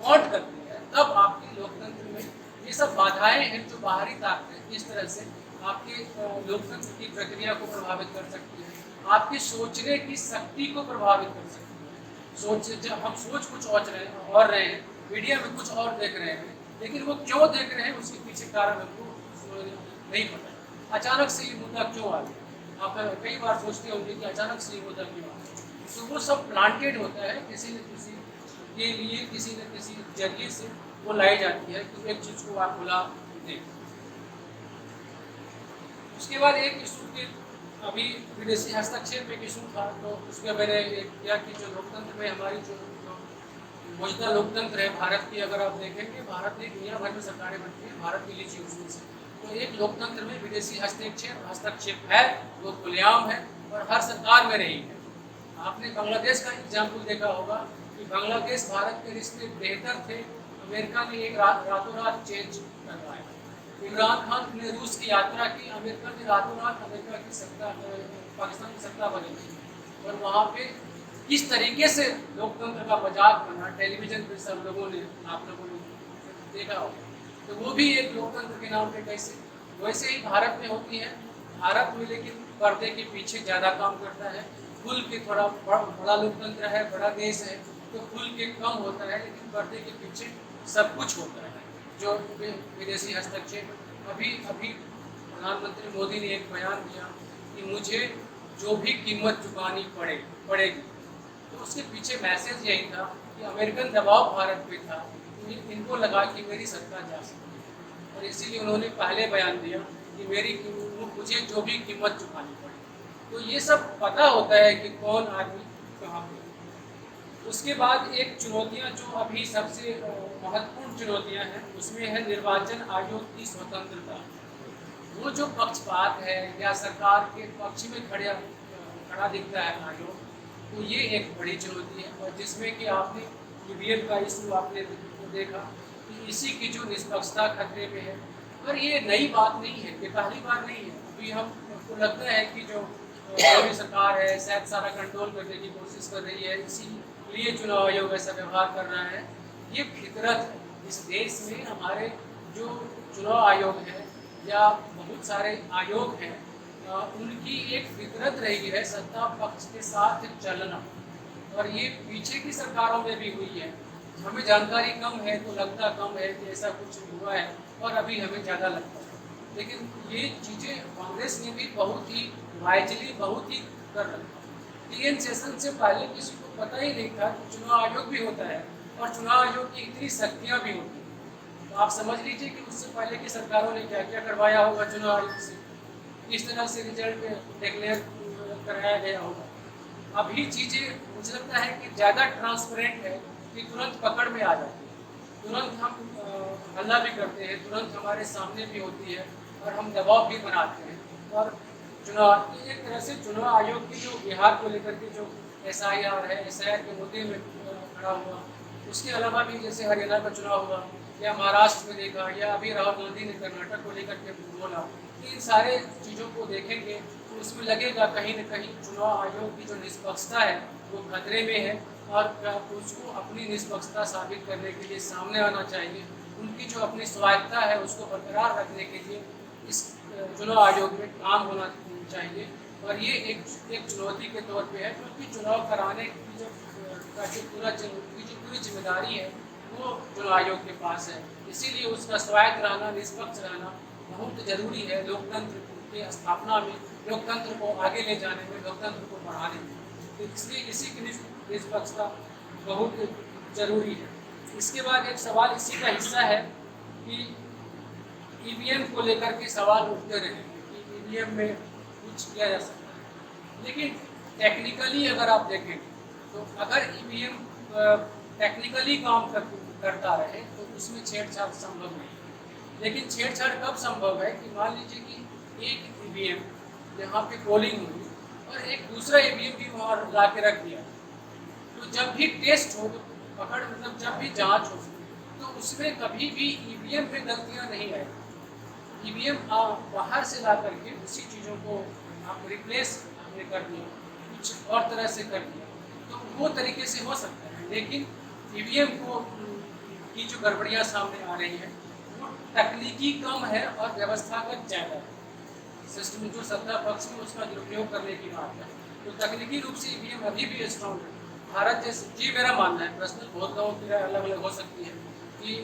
काउंट करती है। तब आपके लोकतंत्र में ये सब बाधाएं हैं जो बाहरी ताकतें इस तरह से आपके लोकतंत्र की प्रक्रिया को प्रभावित कर सकती है, आपके सोचने की शक्ति को प्रभावित कर सकती है। जब हम सोच कुछ और रहे हैं, मीडिया में कुछ और देख रहे हैं, लेकिन वो क्यों देख रहे हैं उसके पीछे कारण हमको नहीं पता। अचानक से ये मुद्दा क्यों आ गया, आप कई बार सोचते होंगे कि अचानक से ये मुद्दा क्यों आ गया। तो वो सब प्लांटेड होता है किसी न किसी के लिए, किसी न किसी जरिए से वो लाई जाती है कि एक चीज़ को आप बुला दें। उसके बाद एक इशू के अभी विदेशी हस्तक्षेप एक इशू था, तो उसमें मैंने किया कि जो लोकतंत्र में हमारी जो मौजूदा लोकतंत्र है भारत की, अगर आप देखेंगे भारत में दुनिया भर में सरकारें बनती हैं, भारत की लीची उसमें से। तो एक लोकतंत्र में विदेशी हस्तक्षेप है, वो खुलेआम है और हर सरकार में रही है। आपने बांग्लादेश का एग्जाम्पल देखा होगा कि बांग्लादेश भारत के रिश्ते बेहतर थे, अमेरिका ने एक रातों रात चेंज करवाया। इमरान खान ने रूस की यात्रा की, अमेरिका ने रातों रात अमेरिका की सत्ता, पाकिस्तान की सत्ता बनी थी। और वहाँ पे किस तरीके से लोकतंत्र का मजाक बना, टेलीविजन पे सब लोगों ने, आप लोगों ने देखा होगा। तो वो भी एक लोकतंत्र के नाम पे कैसे, वैसे ही भारत में होती है। भारत में लेकिन पर्दे के पीछे ज़्यादा काम करता है। खुल के थोड़ा बड़ा लोकतंत्र है, बड़ा देश है, तो खुल के कम होता है, लेकिन पर्दे के पीछे सब कुछ होता है। जो विदेशी हस्तक्षेप, अभी प्रधानमंत्री मोदी ने एक बयान दिया कि मुझे जो भी कीमत चुकानी पड़ेगी, तो उसके पीछे मैसेज यही था कि अमेरिकन दबाव भारत पे था, इनको लगा कि मेरी सत्ता जा सकती है, और इसीलिए उन्होंने पहले बयान दिया कि मुझे जो भी कीमत चुकानी पड़े। तो ये सब पता होता है कि कौन आदमी कहाँ पे। उसके बाद एक चुनौतियां जो अभी सबसे महत्वपूर्ण चुनौतियां हैं, उसमें है निर्वाचन आयोग की स्वतंत्रता। वो जो पक्षपात है या सरकार के पक्ष में खड़ा दिखता है आयोग, तो ये एक बड़ी चुनौती है। और जिसमें कि आपने ईवीएम का इशू आपने देखा कि इसी की जो निष्पक्षता खतरे में है। पर ये नई बात नहीं है, ये पहली बार नहीं है। अभी हमको लगता है कि जो सरकार है शायद सारा कंट्रोल करने की कोशिश कर रही है, इसीलिए चुनाव आयोग ऐसा व्यवहार कर रहा है। ये फितरत है इस देश में। हमारे जो चुनाव आयोग है या बहुत सारे आयोग हैं, उनकी एक फितरत रही है सत्ता पक्ष के साथ चलना, और ये पीछे की सरकारों में भी हुई है। हमें जानकारी कम है तो लगता कम है कि ऐसा कुछ हुआ है, और अभी हमें ज़्यादा लगता है। लेकिन ये चीज़ें कांग्रेस ने भी बहुत ही वाइजली बहुत ही कर रखा। टीएन सेशन से पहले किसी को पता ही नहीं था कि चुनाव आयोग भी होता है और चुनाव आयोग की इतनी शक्तियाँ भी होती हैं। तो आप समझ लीजिए कि उससे पहले की सरकारों ने क्या क्या करवाया होगा चुनाव आयोग से, किस तरह से रिजल्ट डिक्लेयर कराया गया होगा। अभी चीज़ें मुझे लगता है कि ज़्यादा ट्रांसपेरेंट है कि तुरंत पकड़ में आ जाती है, तुरंत हम हल्ला भी करते हैं, तुरंत हमारे सामने भी होती है और हम दबाव भी बनाते हैं। और चुनाव एक तरह से चुनाव आयोग की जो बिहार को लेकर के जो SIR है, SIR के मुद्दे में खड़ा हुआ, उसके अलावा भी जैसे हरियाणा का चुनाव हुआ या महाराष्ट्र में देखा, या अभी राहुल गांधी ने कर्नाटक को लेकर के बोला, इन सारे चीज़ों को देखेंगे तो उसमें लगेगा कहीं न कहीं चुनाव आयोग की जो निष्पक्षता है वो खतरे में है, और उसको अपनी निष्पक्षता साबित करने के लिए सामने आना चाहिए। उनकी जो अपनी स्वायत्ता है उसको बरकरार रखने के लिए इस चुनाव आयोग में काम होना चाहिए। और ये एक चुनौती के तौर पे है, क्योंकि चुनाव कराने की जो पूरी जिम्मेदारी है वो चुनाव आयोग के पास है। इसीलिए उसका स्वायत्त रहना, निष्पक्ष रहना बहुत ज़रूरी है लोकतंत्र की स्थापना में, लोकतंत्र को आगे ले जाने में, लोकतंत्र को बढ़ाने में। इसलिए इसी की निष्पक्षता बहुत जरूरी है। इसके बाद एक सवाल इसी का हिस्सा है कि ईवीएम को लेकर के सवाल उठते रहे कि ईवीएम में कुछ किया जा सकता है, लेकिन टेक्निकली अगर आप देखें तो अगर ईवीएम टेक्निकली काम करता रहे तो उसमें छेड़छाड़ संभव नहीं। लेकिन छेड़छाड़ कब संभव है कि मान लीजिए कि एक ईवीएम जहाँ पे पोलिंग हुई और एक दूसरा ईवीएम भी वहाँ ला के रख दिया, तो जब भी टेस्ट हो, पकड़ मतलब जब भी जांच हो, तो उसमें कभी भी ईवीएम में गलतियाँ नहीं आएगी। ईवीएम बाहर से ला करके उसी चीज़ों को आप रिप्लेस आपने कर दिया, कुछ और तरह से कर दिया, तो वो तरीके से हो सकता है। लेकिन ईवीएम को की जो गड़बड़ियाँ सामने आ रही हैं वो तकनीकी कम है और व्यवस्थागत ज़्यादा है। सिस्टम जो सत्ता पक्ष में उसका दुरुपयोग करने की बात है, तो तकनीकी रूप से ईवीएम अभी भी स्ट्रॉन्ग है। भारत जैसे, जी मेरा मानना है, पर्सनल बहुत लोगों की राय अलग अलग हो सकती है कि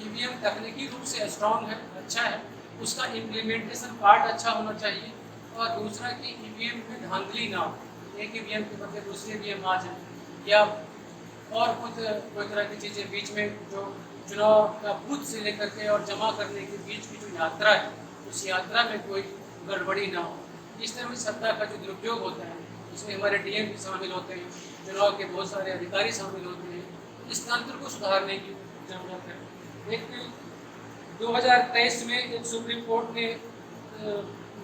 ईवीएम तकनीकी रूप से स्ट्रॉन्ग है, अच्छा है, उसका इम्प्लीमेंटेशन पार्ट अच्छा होना चाहिए, और दूसरा कि ईवीएम में धांधली ना हो, एक ईवीएम के बदले दूसरे ईवीएम आ जाए, या और कोई तरह की चीज़ें बीच में जो चुनाव का बूथ से लेकर के और जमा करने के बीच की जो यात्रा है, उस यात्रा में कोई गड़बड़ी ना हो। इस तरह में सत्ता का जो दुरुपयोग होता है उसमें हमारे डीएम भी शामिल होते हैं, चुनाव के बहुत सारे अधिकारी शामिल होते हैं। इस तंत्र को सुधारने की जरूरत है। एक 2023 में एक सुप्रीम कोर्ट ने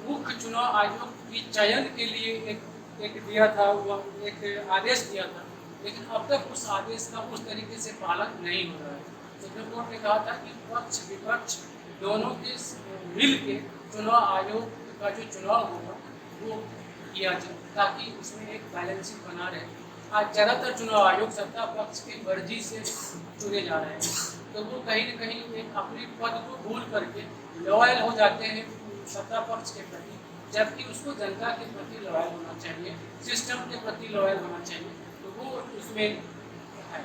मुख्य चुनाव आयोग की चयन के लिए एक दिया था, वो एक आदेश दिया था, लेकिन अब तक उस आदेश का उस तरीके से पालन नहीं हो रहा है। सुप्रीम कोर्ट ने कहा था कि पक्ष विपक्ष दोनों के मिल के चुनाव आयोग का जो चुनाव होगा वो किया जाए, ताकि उसमें एक बैलेंसिंग बना रहे। आज ज़्यादातर चुनाव आयोग सत्ता पक्ष की मर्जी से चुने जा रहे हैं, तो वो कहीं न कहीं एक अपने पद को भूल करके लॉयल हो जाते हैं सत्ता पक्ष के प्रति, जबकि उसको जनता के प्रति लॉयल होना चाहिए, सिस्टम के प्रति लॉयल होना चाहिए। तो वो उसमें है।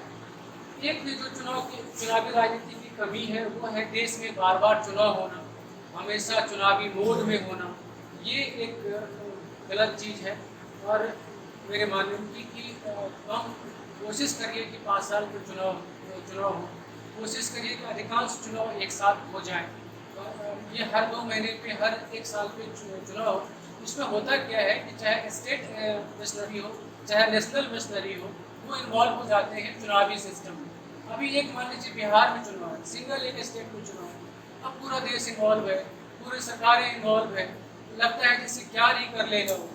एक जो चुनावी राजनीति की कमी है वो है देश में बार बार चुनाव होना, हमेशा चुनावी मोड में होना, ये एक गलत चीज़ है। और मेरे मानने की कि हम कोशिश करिए कि 5 साल के चुनाव हो, कोशिश करिए कि अधिकांश चुनाव एक साथ हो जाए। ये हर 2 महीने पे, हर 1 साल पे चुनाव हो। उसमें होता क्या है कि चाहे स्टेट मशीनरी हो चाहे नेशनल मशीनरी हो, वो इन्वॉल्व हो जाते हैं चुनावी सिस्टम में। अभी एक मान लीजिए बिहार में चुनाव है, सिंगल एक स्टेट में चुनाव है, अब पूरा देश इन्वॉल्व है, पूरी सरकारें इन्वॉल्व है, लगता है जैसे क्या नहीं कर लेगा वो।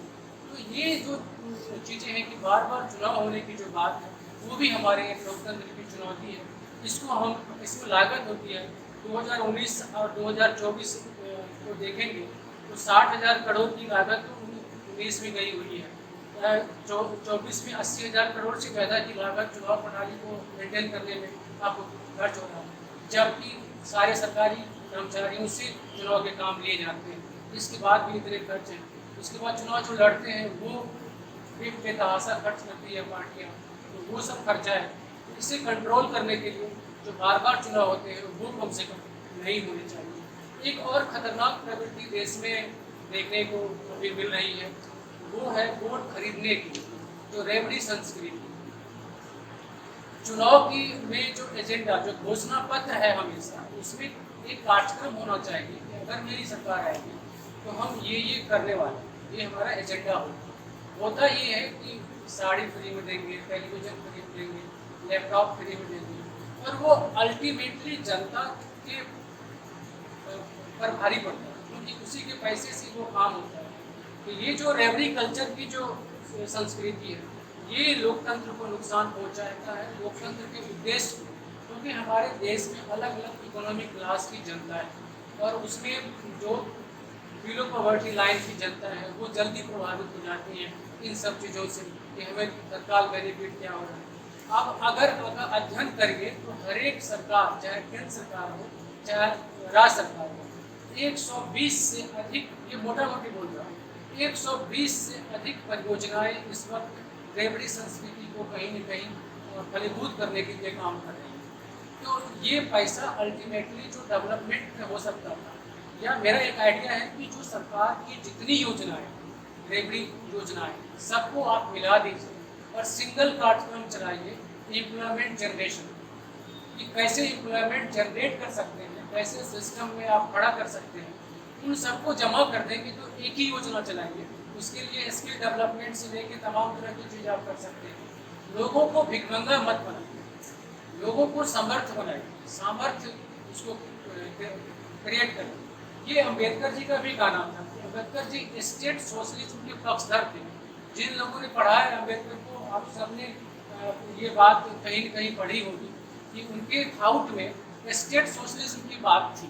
तो ये जो चीज़ें हैं कि बार बार चुनाव होने की जो बात है वो भी हमारे एक लोकतंत्र की चुनौती है। इसको लागत होती है। 2019 और 2024 को देखेंगे तो 60,000 करोड़ की लागत तो 19 में गई हुई है। 24 में 80,000 करोड़ से ज़्यादा की लागत चुनाव प्रणाली को मेंटेन करने में आपको खर्च हो रहा है, जबकि सारे सरकारी कर्मचारियों से चुनाव के काम लिए जाते हैं। इसके बाद भी इतने खर्च हैं। उसके बाद चुनाव जो लड़ते हैं वो भी बेतहाशा खर्च करती है पार्टियाँ, तो वो सब खर्चा है। तो इसे कंट्रोल करने के लिए जो बार बार चुनाव होते हैं वो कम से कम नहीं होने चाहिए। एक और खतरनाक प्रवृत्ति देश में देखने को अभी मिल रही है, वो है वोट खरीदने की जो रेवड़ी संस्कृति। चुनाव की में जो एजेंडा, जो घोषणा पत्र है, हमेशा उसमें एक कार्यक्रम होना चाहिए कि अगर मेरी सरकार आएगी तो हम ये करने वाले, ये हमारा एजेंडा होता ये है कि साड़ी फ्री में देंगे, टेलीविज़न फ्री में देंगे, लैपटॉप फ्री में देंगे, और वो अल्टीमेटली जनता के पर भारी पड़ता है, क्योंकि उसी के पैसे से वो काम होता है। तो ये जो रेवड़ी कल्चर की जो संस्कृति है, ये लोकतंत्र को नुकसान पहुंचाता है, लोकतंत्र के उद्देश्य को, क्योंकि हमारे देश में अलग अलग इकोनॉमिक क्लास की जनता है, और उसमें जो बिलो पॉवर्टी लाइन की जनता है वो जल्दी प्रभावित हो जाती है इन सब चीज़ों से कि हमें तत्काल बेनिफिट क्या हो रहा है। अब अगर अध्ययन करिए तो हर एक सरकार, चाहे केंद्र सरकार हो चाहे राज्य सरकार हो, 120 से अधिक, ये मोटा मोटी बोल रहा हूँ, 120 से अधिक परियोजनाएं इस वक्त रेवड़ी संस्कृति को कहीं न कहीं फलीभूत करने के लिए काम कर रही है। तो ये पैसा अल्टीमेटली जो डेवलपमेंट में हो सकता था, या मेरा एक आइडिया है कि जो सरकार की जितनी योजनाएं रेबड़ी योजनाएं सबको आप मिला दीजिए और सिंगल प्लेटफॉर्म चलाइए एम्प्लॉयमेंट जनरेशन, कि कैसे एम्प्लॉयमेंट जनरेट कर सकते हैं, कैसे सिस्टम में आप खड़ा कर सकते हैं, उन सबको जमा कर देंगे तो एक ही योजना चलाएंगे। उसके लिए स्किल डेवलपमेंट से लेके तमाम तरह की चीज़ आप कर सकते हैं। लोगों को भिखमंगा मत बनाइए, लोगों को समर्थ बनाइए, सामर्थ्य उसको क्रिएट करें। ये अम्बेडकर जी का भी गाना था। अम्बेडकर जी स्टेट सोशलिज्म के पक्षधर थे। जिन लोगों ने पढ़ा है अम्बेडकर को, आप सबने ये बात कहीं न कहीं पढ़ी होगी कि उनके थाउट में स्टेट सोशलिज्म की बात थी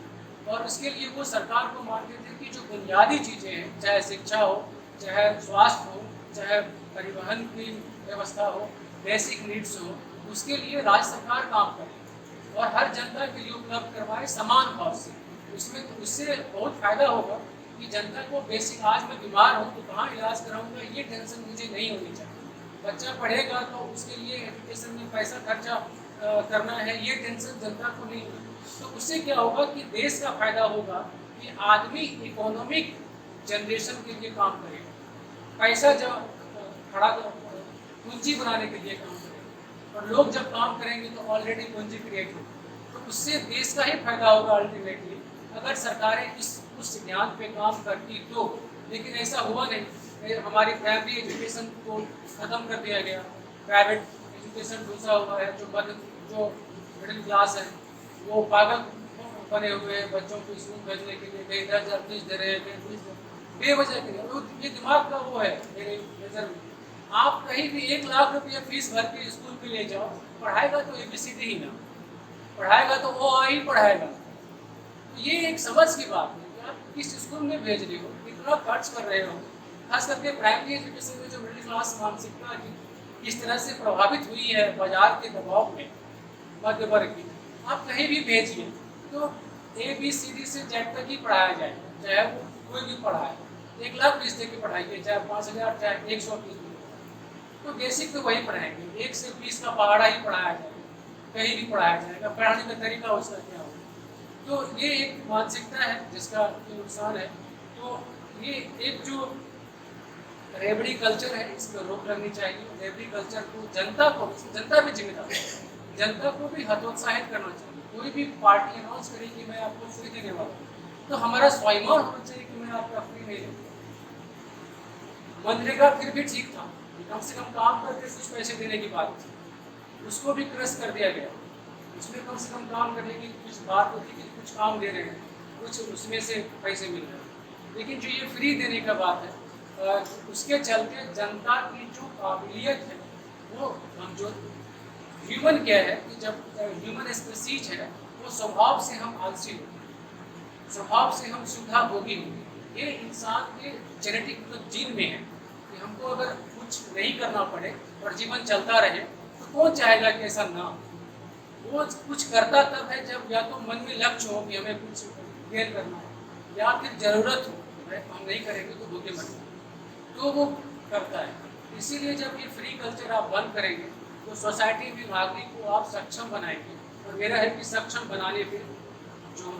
और उसके लिए वो सरकार को मानते थे कि जो बुनियादी चीज़ें हैं, चाहे शिक्षा हो, चाहे स्वास्थ्य हो, चाहे परिवहन की व्यवस्था हो, बेसिक नीड्स हो, उसके लिए राज्य सरकार काम करे और हर जनता के लिए उपलब्ध करवाए समान भाव से। उससे बहुत फायदा होगा कि जनता को बेसिक, आज मैं बीमार हूँ तो कहाँ इलाज कराऊंगा, ये टेंशन मुझे नहीं होनी चाहिए। बच्चा पढ़ेगा तो उसके लिए एजुकेशन में पैसा खर्चा करना है, ये टेंशन जनता को नहीं होगी। तो उससे क्या होगा कि देश का फायदा होगा कि आदमी इकोनॉमिक जनरेशन के लिए काम करेगा, पैसा जब खड़ा पूंजी बनाने के लिए काम करेगा और लोग जब काम करेंगे तो ऑलरेडी पूंजी क्रिएट होगी। तो उससे देश का ही फायदा होगा अल्टीमेटली, अगर सरकारें उस ज्ञान पे काम करती तो। लेकिन ऐसा हुआ नहीं। हमारी प्राइमरी एजुकेशन को ख़त्म कर दिया गया, प्राइवेट एजुकेशन घुसा हुआ है। जो मिडिल क्लास है वो पागल बने हुए हैं बच्चों को स्कूल भेजने के लिए, कहीं 10,000 फीस दे रहे हैं, कहीं फीस बेवजह के लिए। ये दिमाग का वो है मेरे नज़र में। आप कहीं भी 1,00,000 रुपया फीस भर के स्कूल पे ले जाओ, पढ़ाएगा तो ABCD ही ना, पढ़ाएगा तो OA ही पढ़ाएगा। तो ये एक समझ की बात है कि आप किस स्कूल में भेज रहे हो, कितना खर्च कर रहे हो। खास करके प्राइमरी एजुकेशन में जो मिडिल क्लास मानसिकता की किस तरह से प्रभावित हुई है बाजार के दबाव में, मध्य वर्ग की, आप कहीं भी भेजिए तो ABCD से Z तक ही पढ़ाया जाएगा, चाहे वो कोई भी पढ़ाए। 1,00,000 फीस दे के पढ़ाइए, चाहे 5,000, चाहे 100 फीस, तो बेसिक तो वही पढ़ाएंगे। 1 से 20 का पहाड़ा ही पढ़ाया जाएगा, कहीं भी पढ़ाया जाएगा, पढ़ाने का तरीका उसका क्या होगा। तो ये एक मानसिकता है जिसका नुकसान है। तो ये एक जो रेबड़ी कल्चर है, इस पर रोक लगनी चाहिए। रेबड़ी कल्चर को जनता भी जिम्मेदार है, जनता को भी हतोत्साहित करना चाहिए। कोई भी पार्टी अनाउंस करे कि मैं आपको फ्री देने वाला हूँ, तो हमारा स्वाभिमान होना चाहिए कि मैं आपका फ्री नहीं दूँ। मनरेगा फिर भी ठीक था, कम से कम काम करके कुछ पैसे देने की बात थी, उसको भी क्रश कर दिया गया। उसमें कम से कम काम करने की कुछ बात होती कि कुछ काम दे रहे हैं, कुछ उसमें से पैसे मिल रहे हैं। लेकिन जो ये फ्री देने का बात है, उसके चलते जनता की जो काबिलियत है वो कमजोर। ह्यूमन क्या है कि जब ह्यूमन स्पीसीज है वो स्वभाव से हम आलसी होते हैं, स्वभाव से हम सुविधा भोगी होते हैं। ये इंसान के जेनेटिक जीन में है कि हमको अगर कुछ नहीं करना पड़े और जीवन चलता रहे, तो कौन चाहेगा कि ऐसा ना हो। वो कुछ करता तब है जब या तो मन में लक्ष्य हो कि हमें कुछ गेन करना है, या फिर ज़रूरत हो, हम नहीं करेंगे तो भूखे मरेंगे, तो वो करता है। इसीलिए जब ये फ्री कल्चर आप बंद करेंगे तो सोसाइटी में नागरिक को आप सक्षम बनाएंगे। और मेरा है कि सक्षम बनाने पे जो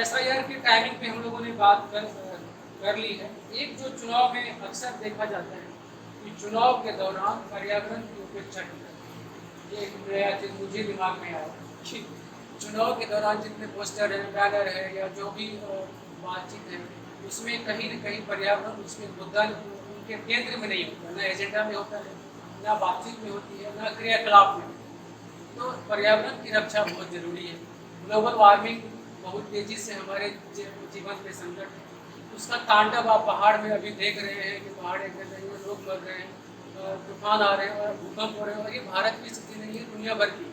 SIR की टाइमिंग पे हम लोगों ने बात कर ली है। एक जो चुनाव में अक्सर देखा जाता है कि चुनाव के दौरान पर्यावरण की उपेक्षा की जाती है। ये एक नया चीज़ मुझे दिमाग में आया कि चुनाव के दौरान जितने पोस्टर हैं, बैनर है या जो भी बातचीत है, उसमें कहीं न कहीं पर्यावरण उसमें मुद्दा उनके केंद्र में नहीं होता, ना एजेंडा में होता है, ना बातचीत में होती है, ना क्रियाकलाप में। तो पर्यावरण की रक्षा बहुत ज़रूरी है। ग्लोबल वार्मिंग बहुत तेज़ी से हमारे जीवन में संकट है, उसका तांडव आप पहाड़ में अभी देख रहे हैं कि पहाड़ गिर रहे हैं, लोग मर रहे हैं, तूफान आ रहे हैं और भूकंप हो रहे हैं। और ये भारत की स्थिति नहीं है, दुनिया भर की है।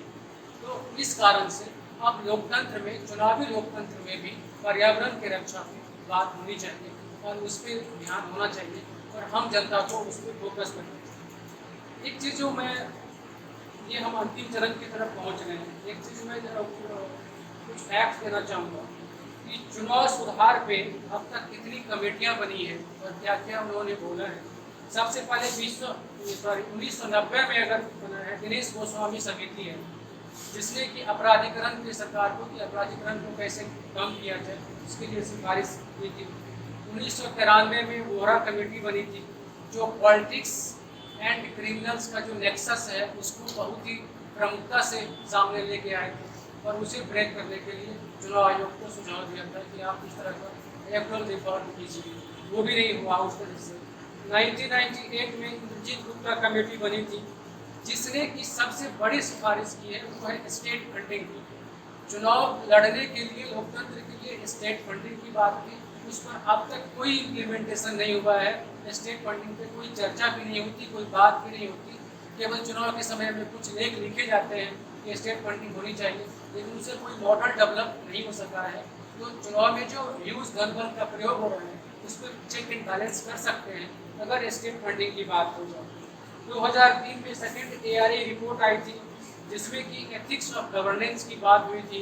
तो इस कारण से अब लोकतंत्र में, चुनावी लोकतंत्र में भी पर्यावरण की रक्षा की बात होनी चाहिए और उस पर ध्यान होना चाहिए और हम जनता को उस पर फोकस करना चाहिए। एक चीज़ जो मैं, ये हम अंतिम चरण की तरफ पहुंच रहे हैं, एक चीज़ मैं कुछ फैक्ट देना चाहूँगा कि चुनाव सुधार पे अब तक कितनी कमेटियाँ बनी हैं और क्या क्या उन्होंने बोला है। सबसे पहले 1990 में अगर बना है, दिनेश गोस्वामी समिति है जिसने कि अपराधीकरण की सरकार को कि अपराधीकरण को कैसे कम किया जाए, उसके लिए सिफारिश की थी। 1993 में वोहरा कमेटी बनी थी, जो पॉलिटिक्स एंड क्रिमिनल्स का जो नेक्सस है उसको बहुत ही प्रमुखता से सामने लेके आए थे, और उसे ब्रेक करने के लिए चुनाव आयोग को सुझाव दिया था कि आप इस तरह का इलेक्टोरल रिफॉर्म कीजिए। वो भी नहीं हुआ उस तरह से। 1998 में इंद्रजीत गुप्ता कमेटी बनी थी, जिसने की सबसे बड़ी सिफारिश की है वो है स्टेट फंडिंग की। चुनाव लड़ने के लिए, लोकतंत्र के लिए स्टेट फंडिंग की बात की, उस पर अब तक कोई इम्प्लीमेंटेशन नहीं हुआ है। स्टेट फंडिंग पे कोई चर्चा भी नहीं होती, कोई बात भी नहीं होती। केवल चुनाव के समय में कुछ लेख लिखे जाते हैं कि स्टेट फंडिंग होनी चाहिए, लेकिन उससे कोई मॉडल डेवलप नहीं हो सका है। तो चुनाव में जो यूज धन बल का प्रयोग हो रहा है उस पर चेक एंड बैलेंस कर सकते हैं अगर स्टेट फंडिंग की बात हो जाए। 2003 में सेकेंड ARA रिपोर्ट आई थी, जिसमें कि एथिक्स ऑफ गवर्नेंस की बात हुई थी।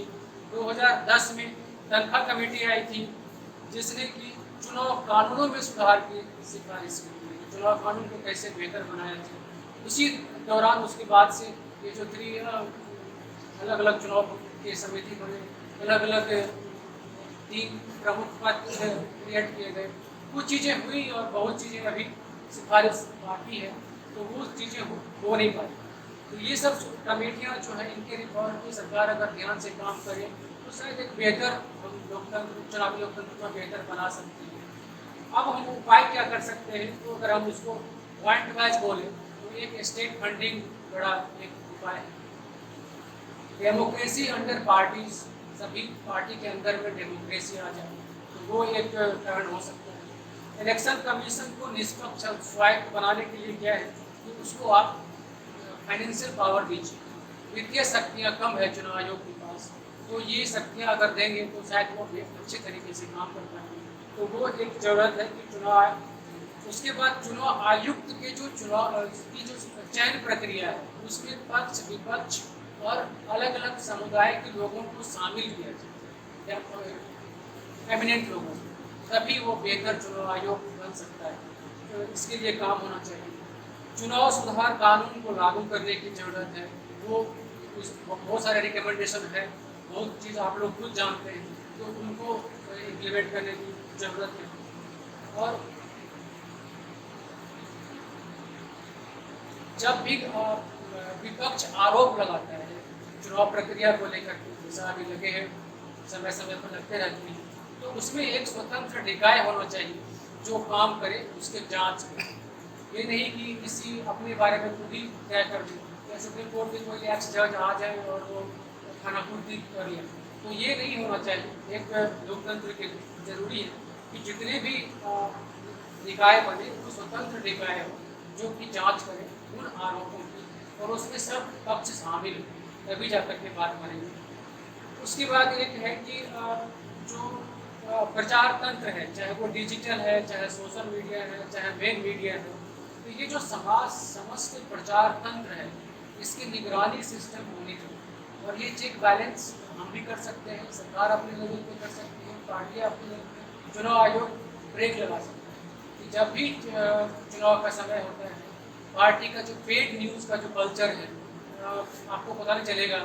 2010 में तनख्वाह कमेटी आई थी, जिसने कि चुनाव कानूनों में सुधार की सिफारिश की थी, चुनाव कानून को कैसे बेहतर बनाया जाए। उसी दौरान उसके बाद से ये जो अलग अलग चुनाव के समिति बने, अलग अलग 3 प्रमुख पद क्रिएट किए गए, कुछ चीज़ें हुई और बहुत चीज़ें अभी सिफारिश बाकी है, तो वो चीज़ें हो नहीं पाई। तो ये सब कमेटियाँ जो है, इनके रिफॉर्म की सरकार अगर ध्यान से काम करे तो शायद एक बेहतर हम लोकतंत्र, चुनावी लोकतंत्र को बेहतर बना सकते हैं। अब हम उपाय क्या कर सकते हैं, तो अगर हम उसको पॉइंट वाइज बोले तो एक स्टेट फंडिंग बड़ा एक उपाय है। डेमोक्रेसी अंडर पार्टीज, सभी पार्टी के अंदर में डेमोक्रेसी आ जाए तो वो एक कारण हो सकता है। इलेक्शन कमीशन को निष्पक्ष स्वायत्त बनाने के लिए क्या है कि उसको आप फाइनेंशियल पावर दीजिए। वित्तीय शक्तियाँ कम है चुनाव आयोग के पास, तो ये शक्तियाँ अगर देंगे तो शायद वो अच्छे तरीके से काम कर पाएंगे। तो वो एक ज़रूरत है कि चुनाव, उसके बाद चुनाव आयुक्त के जो चुनाव की जो चयन प्रक्रिया है उसमें पक्ष विपक्ष और अलग अलग समुदाय के लोगों को शामिल किया जाए, एमिनेंट लोगों को, तभी वो बेहतर चुनाव आयोग बन सकता है। तो इसके लिए काम होना चाहिए। चुनाव सुधार कानून को लागू करने की ज़रूरत है। वो बहुत सारे रिकमेंडेशन है, बहुत चीज़ आप लोग खुद जानते हैं, तो उनको इम्प्लीमेंट करने की ज़रूरत है। और जब भी विपक्ष आरोप लगाता है चुनाव प्रक्रिया को लेकर के, जैसा अभी लगे हैं, समय समय पर लगते रहते हैं, तो उसमें एक स्वतंत्र निकाय होना चाहिए जो काम करे, उसके जांच करे। ये नहीं कि किसी अपने बारे में खुद ही तय कर दे, या सुप्रीम कोर्ट के कोई एक्स जज आ जाए और वो खानापूर्ति कर लिया, तो ये नहीं होना चाहिए। एक लोकतंत्र के लिए जरूरी है कि जितने भी निकाय बने वो स्वतंत्र निकाय हो, जो कि जांच करे उन आरोपों की, और उसमें सब पक्ष शामिल हो, तभी जाकर के बात बनेगी। उसके बाद एक है कि जो प्रचार तंत्र है, चाहे वो डिजिटल है, चाहे सोशल मीडिया है, चाहे मेन मीडिया है, तो ये जो समाज समस्त प्रचार तंत्र है, इसकी निगरानी सिस्टम होनी चाहिए। और ये चेक बैलेंस हम भी कर सकते हैं, सरकार अपने लेवल पे कर सकती है, पार्टियाँ अपने लेवल पे, चुनाव आयोग ब्रेक लगा सकता है कि जब भी चुनाव का समय होता है, पार्टी का जो पेड न्यूज़ का जो कल्चर है, आपको पता नहीं चलेगा,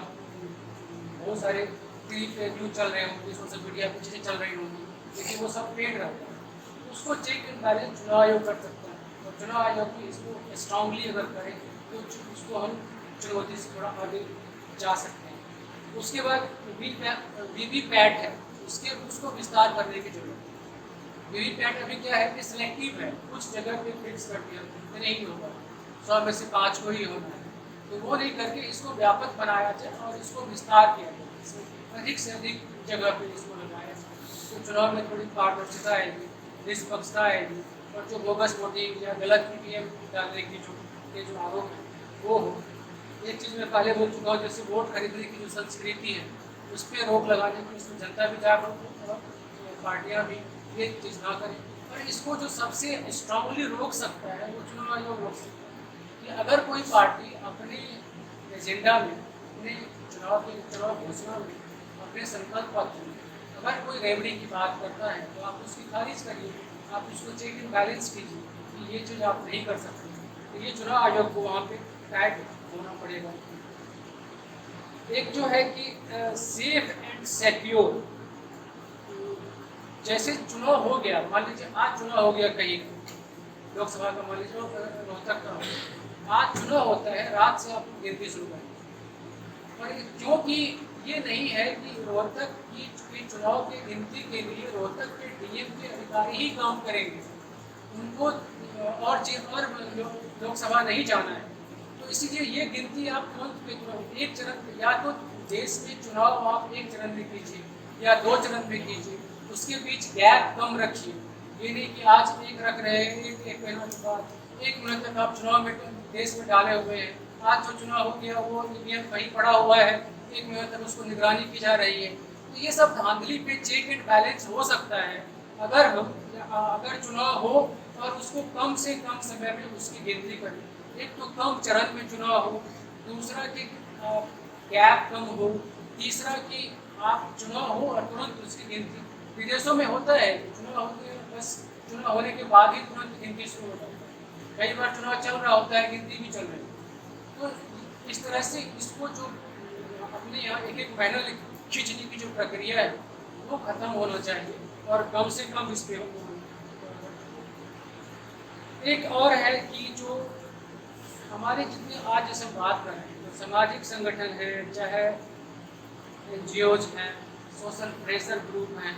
बहुत सारे टीवी पे न्यूज़ चल रहे होंगे, सोशल मीडिया पे चीज़ें चल रही होंगी, लेकिन वो सब पेड रहता है। उसको चेक एंड बैलेंस चुनाव आयोग कर सकता है, और चुनाव आयोग भी इसको स्ट्रांगली अगर करे तो उसको हम चुनौती से थोड़ा आगे जा सकते हैं। उसके बाद वीवीपैट है, उसको विस्तार करने की जरूरत है। वीवीपैट अभी क्या है कि सिलेक्टिव है, कुछ जगह पे फिक्स कर दिया, नहीं होगा, 100 में से 5 को ही होना है, तो वो नहीं करके इसको व्यापक बनाया जाए और इसको विस्तार किया जाए, अधिक से अधिक जगह पे इसको लगाया जाए, तो चुनाव में थोड़ी पारदर्शिता आएगी, निष्पक्षता आएगी, और जो बोगस वोटिंग या गलत ईवीएम डालने की जो आरोप है वो हो। एक चीज़ मैं पहले बोल चुका हूँ, जैसे वोट खरीदने की जो संस्कृति है उस पर रोक लगाने की, उसमें जनता भी जागरूक हो और पार्टियाँ भी ये चीज़ ना करें। और इसको जो सबसे स्ट्रांगली रोक सकता है वो चुनाव आयोग रोक सकता है कि अगर कोई पार्टी अपने एजेंडा में, अपने चुनाव घोषणा में, अपने संकल्प पत्र में अगर कोई रेवड़ी की बात करता है तो आप उसकी खारिज करिए, आप उसको चेक एंड बैलेंस कीजिए कि ये चीज़ आप नहीं कर सकते। तो ये चुनाव आयोग को वहाँ पे टाइट होना पड़ेगा। एक जो है कि सेफ एंड सिक्योर जैसे चुनाव हो गया, मान लीजिए आज चुनाव हो गया कहीं लोकसभा का, मान लीजिए रोहतक का हो, आज चुनाव होता है, रात से आप गिनती शुरू करें। और क्योंकि ये नहीं है कि रोहतक की चुनाव की गिनती के लिए रोहतक के डीएम के अधिकारी ही काम करेंगे, उनको और लोकसभा नहीं जाना है। तो इसीलिए ये गिनती आप तुरंत एक चरण, या तो देश में चुनाव आप एक चरण में कीजिए या 2 चरण में कीजिए, उसके बीच गैप कम रखिए। ये नहीं कि आज एक रख रहे हैं, एक महीना के बाद 1 महीने तक आप चुनाव में देश में डाले हुए हैं। आज जो चुनाव हो गया वो ईवीएम कहीं पड़ा हुआ है, 1 महीने तक उसको निगरानी की जा रही है। तो ये सब धांधली पे चेक एंड बैलेंस हो सकता है अगर चुनाव हो और उसको कम से कम समय में उसकी गिनती करें। एक तो कम चरण में चुनाव हो, दूसरा कि गैप कम हो, तीसरा कि आप चुनाव हो और तुरंत उसकी गिनती। विदेशों में होता है चुनाव होते हैं, बस चुनाव होने के बाद ही तुरंत गिनती शुरू हो जाती है। कई बार चुनाव चल रहा होता है, गिनती भी चल रही है। तो इस तरह से इसको जो अपने यहाँ एक एक महीना खींचने की जो प्रक्रिया है वो खत्म होना चाहिए और कम से कम इस पे एक और है कि जो हमारे जितने आज जैसे बात कर रहे हैं, तो सामाजिक संगठन है, चाहे एनजीओज हैं, सोशल प्रेशर ग्रुप हैं,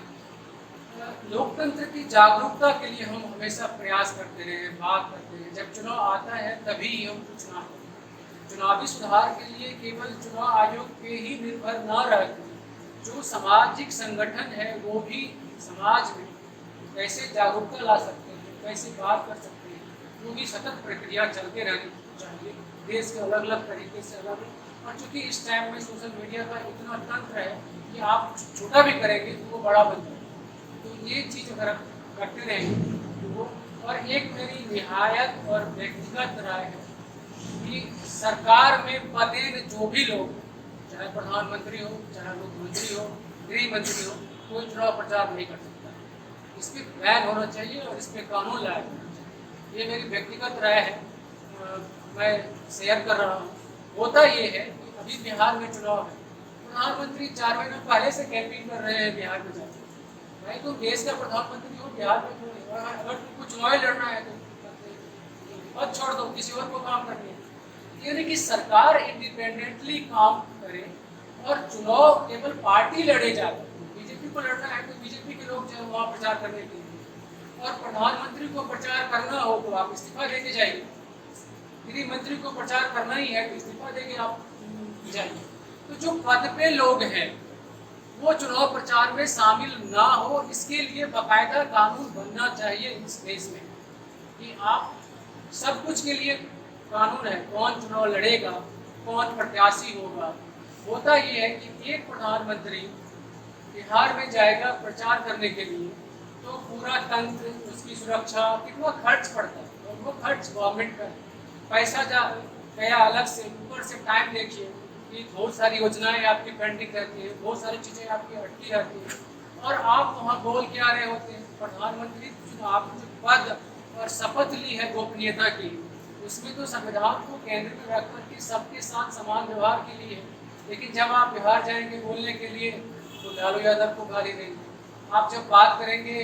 लोकतंत्र की जागरूकता के लिए हम हमेशा प्रयास करते रहे, बात करते हैं। जब चुनाव आता है तभी हम चुनावी सुधार के लिए केवल चुनाव आयोग पे ही निर्भर न रहकर जो सामाजिक संगठन है वो भी समाज में कैसे जागरूकता ला सकते हैं, कैसे बात कर सकते हैं, वो भी सतत प्रक्रिया चलते रहनी चाहिए। देश के अलग अलग तरीके से अलग, और चूँकि इस टाइम में सोशल मीडिया का इतना तंत्र है कि आप छोटा भी करेंगे तो वो बड़ा बन जाएगा। तो ये चीज़ अगर करते रहेंगे तो वो, और एक मेरी निहायत और व्यक्तिगत राय है कि सरकार में पदेन जो भी लोग, चाहे प्रधानमंत्री हो, चाहे मुख्यमंत्री हो, गृह मंत्री हो, कोई चुनाव प्रचार नहीं कर सकता। इस पर बैन होना चाहिए और इस पर कानून लाया जाना चाहिए। ये मेरी व्यक्तिगत राय है, मैं शेयर कर रहा हूँ। होता ये है कि अभी बिहार में चुनाव है, प्रधानमंत्री 4 महीने पहले से कैंपेन कर रहे हैं बिहार में जाकर। भाई तुम देश का प्रधानमंत्री हो, बिहार में क्यों नहीं? अगर तुमको चुनाव लड़ना है तो मत छोड़ दो, किसी और को काम करनी है। यानी कि सरकार इंडिपेंडेंटली काम करे और चुनाव केवल पार्टी लड़े जाए। बीजेपी को लड़ना है तो बीजेपी के लोग जो वहाँ प्रचार करने के लिए, और प्रधानमंत्री को प्रचार करना हो तो आप इस्तीफा देके जाइए, गृह मंत्री को प्रचार करना ही है तो इस्तीफा देके आप जाइए। तो जो पद पे लोग हैं वो चुनाव प्रचार में शामिल ना हो, इसके लिए बाकायदा कानून बनना चाहिए इस देश में कि आप सब कुछ के लिए कानून है, कौन चुनाव लड़ेगा, कौन प्रत्याशी होगा। होता ये है कि एक प्रधानमंत्री बिहार में जाएगा प्रचार करने के लिए तो पूरा तंत्र, उसकी सुरक्षा, कितना खर्च पड़ता है, और वो खर्च गवर्नमेंट का पैसा गया अलग से। ऊपर से टाइम देखिए कि बहुत सारी योजनाएं आपकी पेंडिंग रहती है, बहुत सारी चीज़ें आपकी अटकी रहती हैं, और आप वहाँ बोल के आ रहे होते हैं। प्रधानमंत्री आपने जो पद और शपथ ली है गोपनीयता की, उसमें तो संविधान को केंद्र में रख कर के सबके साथ समान व्यवहार के लिए है। लेकिन जब आप बिहार जाएंगे बोलने के लिए तो लालू यादव को गाली देंगे, आप जब बात करेंगे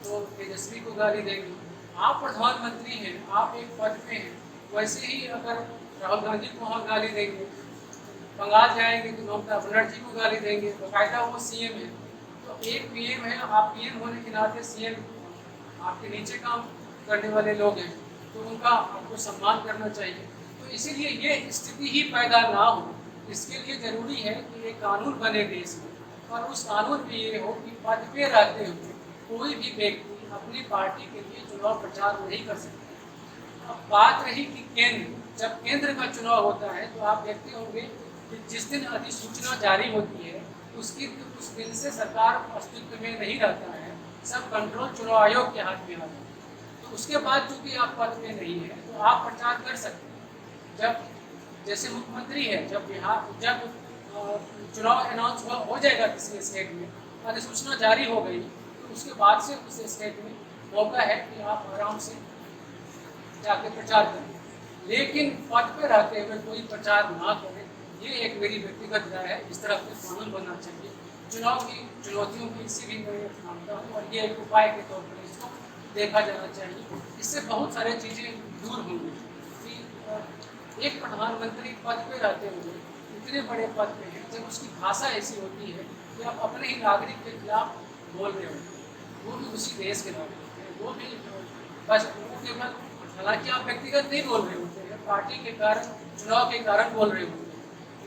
तो तेजस्वी को गाली देंगे। आप प्रधानमंत्री हैं, आप एक पद पे हैं, वैसे ही अगर राहुल गांधी को वहाँ गाली देंगे, बंगाल जाएंगे तो ममता बनर्जी को गाली देंगे, बाकायदा वो सीएम है। तो एक पीएम है, आप पीएम होने के नाते सीएम, आपके नीचे काम करने वाले लोग हैं तो उनका आपको सम्मान करना चाहिए। तो इसीलिए ये स्थिति ही पैदा ना हो, इसके लिए ज़रूरी है कि एक कानून बने देश में, और उस कानून में ये हो कि पद पे रहते हुए कोई भी व्यक्ति अपनी पार्टी के लिए चुनाव प्रचार नहीं कर सकता। अब बात रही कि केंद्र, जब केंद्र का चुनाव होता है तो आप देखते होंगे कि जिस दिन अधिसूचना जारी होती है उस दिन से सरकार अस्तित्व में नहीं रहता है, सब कंट्रोल चुनाव आयोग के हाथ में आता है। तो उसके बाद चूँकि आप पद पे नहीं है तो आप प्रचार कर सकते हैं। जब जैसे मुख्यमंत्री है, जब चुनाव अनाउंस हो जाएगा किसी स्टेट में, अधिसूचना जारी हो गई, तो उसके बाद से उस स्टेट में मौका है कि आप आराम से जाके प्रचार करें। लेकिन पद पे रहते हुए कोई प्रचार ना करे, ये एक मेरी व्यक्तिगत राय है। इस तरह से कानून बनना चाहिए चुनाव की चुनौतियों की इसी भी मैं मानता हूँ, और ये एक उपाय के तौर पर इसको देखा जाना चाहिए। इससे बहुत सारी चीज़ें दूर होंगी कि एक प्रधानमंत्री पद पे रहते हुए इतने बड़े पद पे हैं, जब उसकी भाषा ऐसी होती है कि आप अपने ही नागरिक के खिलाफ बोल रहे हो, वो भी उसी देश के नागरिक हैं, वो भी बस वो केवल, हालांकि आप व्यक्तिगत नहीं बोल रहे होते हैं, पार्टी के कारण, चुनाव के कारण बोल रहे होते हैं,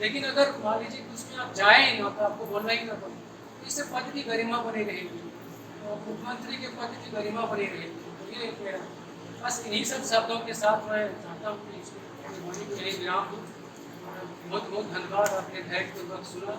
लेकिन अगर मान लीजिए कि उसमें आप जाए ही ना तो आपको बोलना ही ना पड़े, तो इससे पद की गरिमा बनी रहेगी, मुख्यमंत्री के पद की गरिमा बनी रहेगी। तो ये मेरा बस इन्हीं सब शब्दों के साथ मैं चाहता हूँ कि इसको वाणी को यही विराम दूँ। बहुत बहुत धन्यवाद, आपने धैर्यपूर्वक सुना।